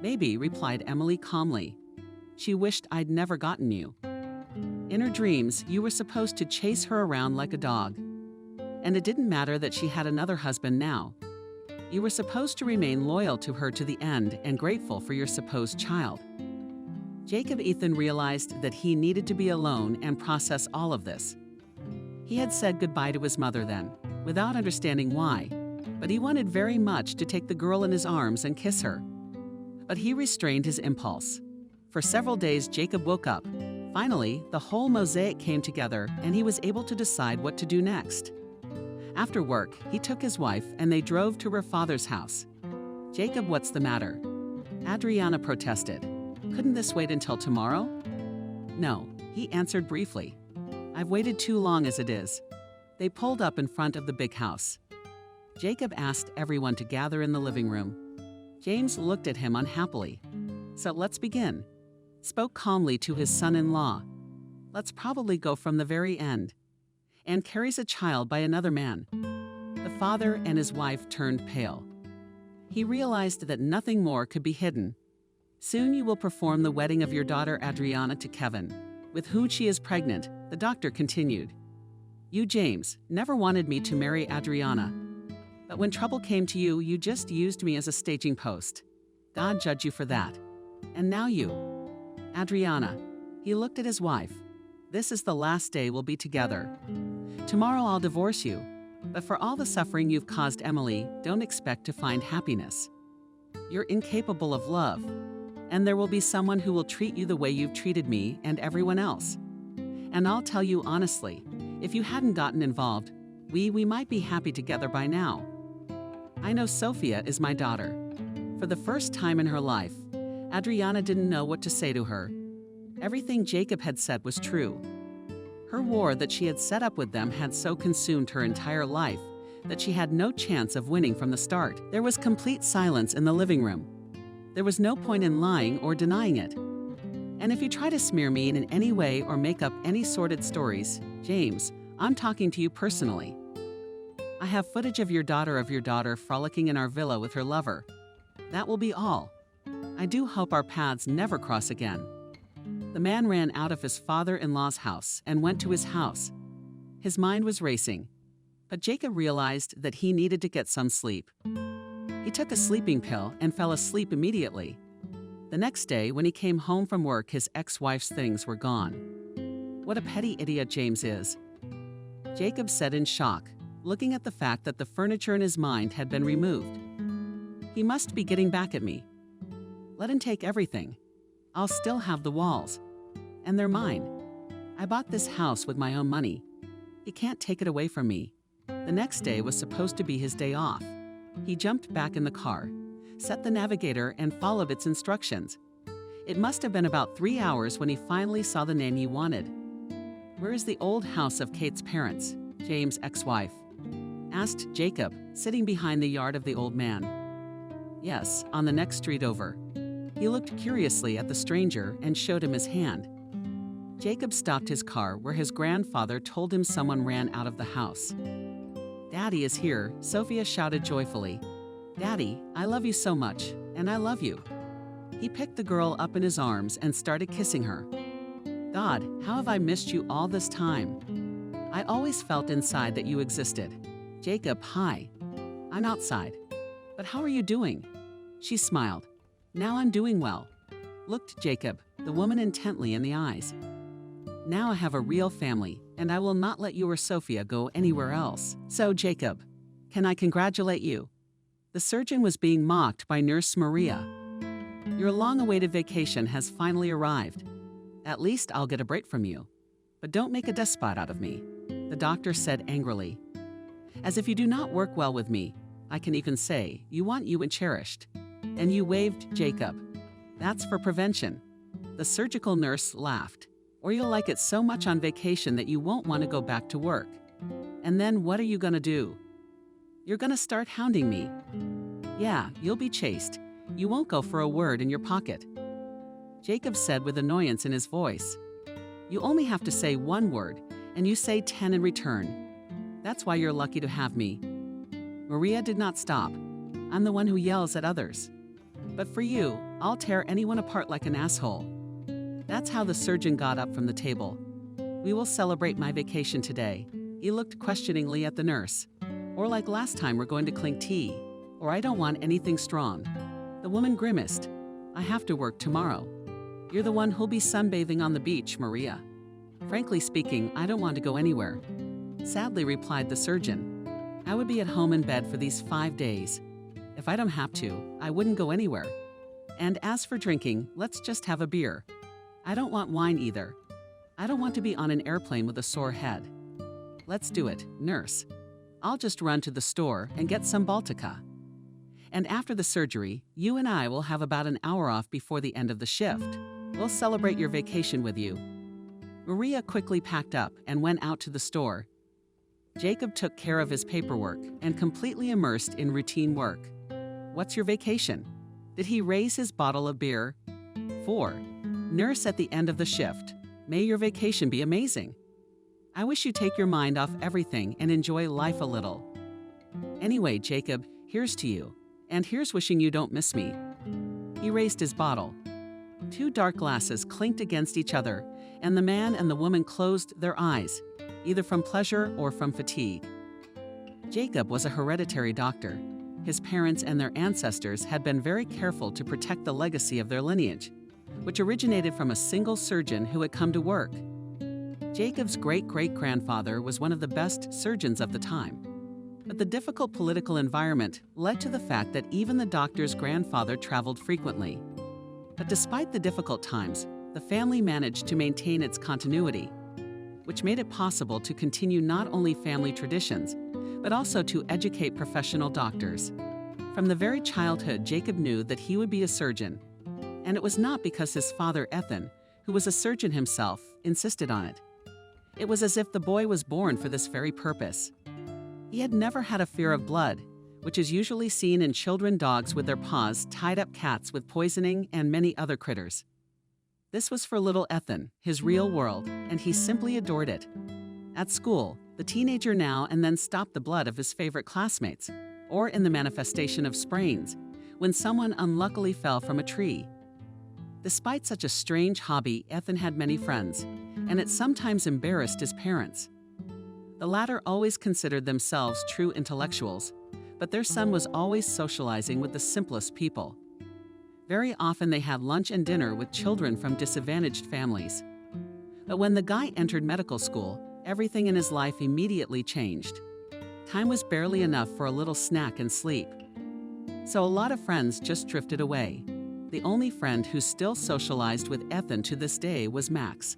Maybe, replied Emily calmly. She wished I'd never gotten you. In her dreams, you were supposed to chase her around like a dog. And it didn't matter that she had another husband now. You were supposed to remain loyal to her to the end and grateful for your supposed child. Jacob Ethan realized that he needed to be alone and process all of this. He had said goodbye to his mother then, without understanding why, but he wanted very much to take the girl in his arms and kiss her. But he restrained his impulse. For several days, Jacob woke up. Finally, the whole mosaic came together and he was able to decide what to do next. After work, he took his wife and they drove to her father's house. Jacob, what's the matter? Adriana protested. Couldn't this wait until tomorrow? No, he answered briefly. I've waited too long as it is. They pulled up in front of the big house. Jacob asked everyone to gather in the living room. James looked at him unhappily. So let's begin. Spoke calmly to his son-in-law. Let's probably go from the very end. And carries a child by another man. The father and his wife turned pale. He realized that nothing more could be hidden. Soon you will perform the wedding of your daughter Adriana to Kevin, with whom she is pregnant, the doctor continued. You, James, never wanted me to marry Adriana. But when trouble came to you, you just used me as a staging post. God judge you for that. And now you. Adriana. He looked at his wife. This is the last day we'll be together. Tomorrow I'll divorce you. But for all the suffering you've caused Emily, don't expect to find happiness. You're incapable of love. And there will be someone who will treat you the way you've treated me and everyone else. And I'll tell you honestly, if you hadn't gotten involved, we might be happy together by now. I know Sophia is my daughter. For the first time in her life, Adriana didn't know what to say to her. Everything Jacob had said was true. Her war that she had set up with them had so consumed her entire life that she had no chance of winning from the start. There was complete silence in the living room. There was no point in lying or denying it. And if you try to smear me in any way or make up any sordid stories, James, I'm talking to you personally. I have footage of your daughter frolicking in our villa with her lover. That will be all. I do hope our paths never cross again. The man ran out of his father-in-law's house and went to his house. His mind was racing, but Jacob realized that he needed to get some sleep. He took a sleeping pill and fell asleep immediately. The next day, when he came home from work, his ex-wife's things were gone. What a petty idiot James is, Jacob said in shock, looking at the fact that the furniture in his mind had been removed. He must be getting back at me. Let him take everything. I'll still have the walls. And they're mine. I bought this house with my own money. He can't take it away from me. The next day was supposed to be his day off. He jumped back in the car, set the navigator, and followed its instructions. It must have been about 3 hours when he finally saw the name he wanted. "Where is the old house of Kate's parents?" James' ex-wife asked Jacob, sitting behind the yard of the old man. "Yes, on the next street over." He looked curiously at the stranger and showed him his hand. Jacob stopped his car where his grandfather told him someone ran out of the house. "Daddy is here," Sophia shouted joyfully. "Daddy, I love you so much, and I love you." He picked the girl up in his arms and started kissing her. "God, how have I missed you all this time? I always felt inside that you existed." "Jacob, hi. I'm outside. But how are you doing?" She smiled. "Now I'm doing well." Looked Jacob, the woman intently in the eyes. "Now I have a real family, and I will not let you or Sophia go anywhere else. So, Jacob, can I congratulate you?" The surgeon was being mocked by Nurse Maria. "Your long-awaited vacation has finally arrived. At least I'll get a break from you. But don't make a despot out of me," the doctor said angrily. "As if you do not work well with me, I can even say you want you and cherished." And you waved Jacob. "That's for prevention." The surgical nurse laughed. "Or you'll like it so much on vacation that you won't want to go back to work. And then what are you gonna do? You're gonna start hounding me. Yeah, you'll be chased. You won't go for a word in your pocket." Jacob said with annoyance in his voice. "You only have to say one word, and you say 10 in return. That's why you're lucky to have me." Maria did not stop. "I'm the one who yells at others. But for you, I'll tear anyone apart like an asshole." That's how the surgeon got up from the table. "We will celebrate my vacation today." He looked questioningly at the nurse. "Or like last time, we're going to clink tea. Or I don't want anything strong." The woman grimaced. "I have to work tomorrow." "You're the one who'll be sunbathing on the beach, Maria." "Frankly speaking, I don't want to go anywhere," sadly replied the surgeon. "I would be at home in bed for these 5 days. If I don't have to, I wouldn't go anywhere. And as for drinking, let's just have a beer. I don't want wine either. I don't want to be on an airplane with a sore head." "Let's do it, nurse. I'll just run to the store and get some Baltica. And after the surgery, you and I will have about an hour off before the end of the shift. We'll celebrate your vacation with you." Maria quickly packed up and went out to the store. Jacob took care of his paperwork and completely immersed in routine work. "What's your vacation?" Did he raise his bottle of beer? 4. Nurse at the end of the shift. "May your vacation be amazing. I wish you'd take your mind off everything and enjoy life a little. Anyway, Jacob, here's to you. And here's wishing you don't miss me." He raised his bottle. 2 dark glasses clinked against each other, and the man and the woman closed their eyes, either from pleasure or from fatigue. Jacob was a hereditary doctor. His parents and their ancestors had been very careful to protect the legacy of their lineage, which originated from a single surgeon who had come to work. Jacob's great-great-grandfather was one of the best surgeons of the time. But the difficult political environment led to the fact that even the doctor's grandfather traveled frequently. But despite the difficult times, the family managed to maintain its continuity, which made it possible to continue not only family traditions, but also to educate professional doctors. From the very childhood, Jacob knew that he would be a surgeon. And it was not because his father, Ethan, who was a surgeon himself, insisted on it. It was as if the boy was born for this very purpose. He had never had a fear of blood, which is usually seen in children dogs with their paws tied up cats with poisoning and many other critters. This was for little Ethan, his real world, and he simply adored it. At school, the teenager now and then stopped the blood of his favorite classmates, or in the manifestation of sprains, when someone unluckily fell from a tree. Despite such a strange hobby, Ethan had many friends, and it sometimes embarrassed his parents. The latter always considered themselves true intellectuals, but their son was always socializing with the simplest people. Very often they had lunch and dinner with children from disadvantaged families. But when the guy entered medical school, everything in his life immediately changed. Time was barely enough for a little snack and sleep. So a lot of friends just drifted away. The only friend who still socialized with Ethan to this day was Max.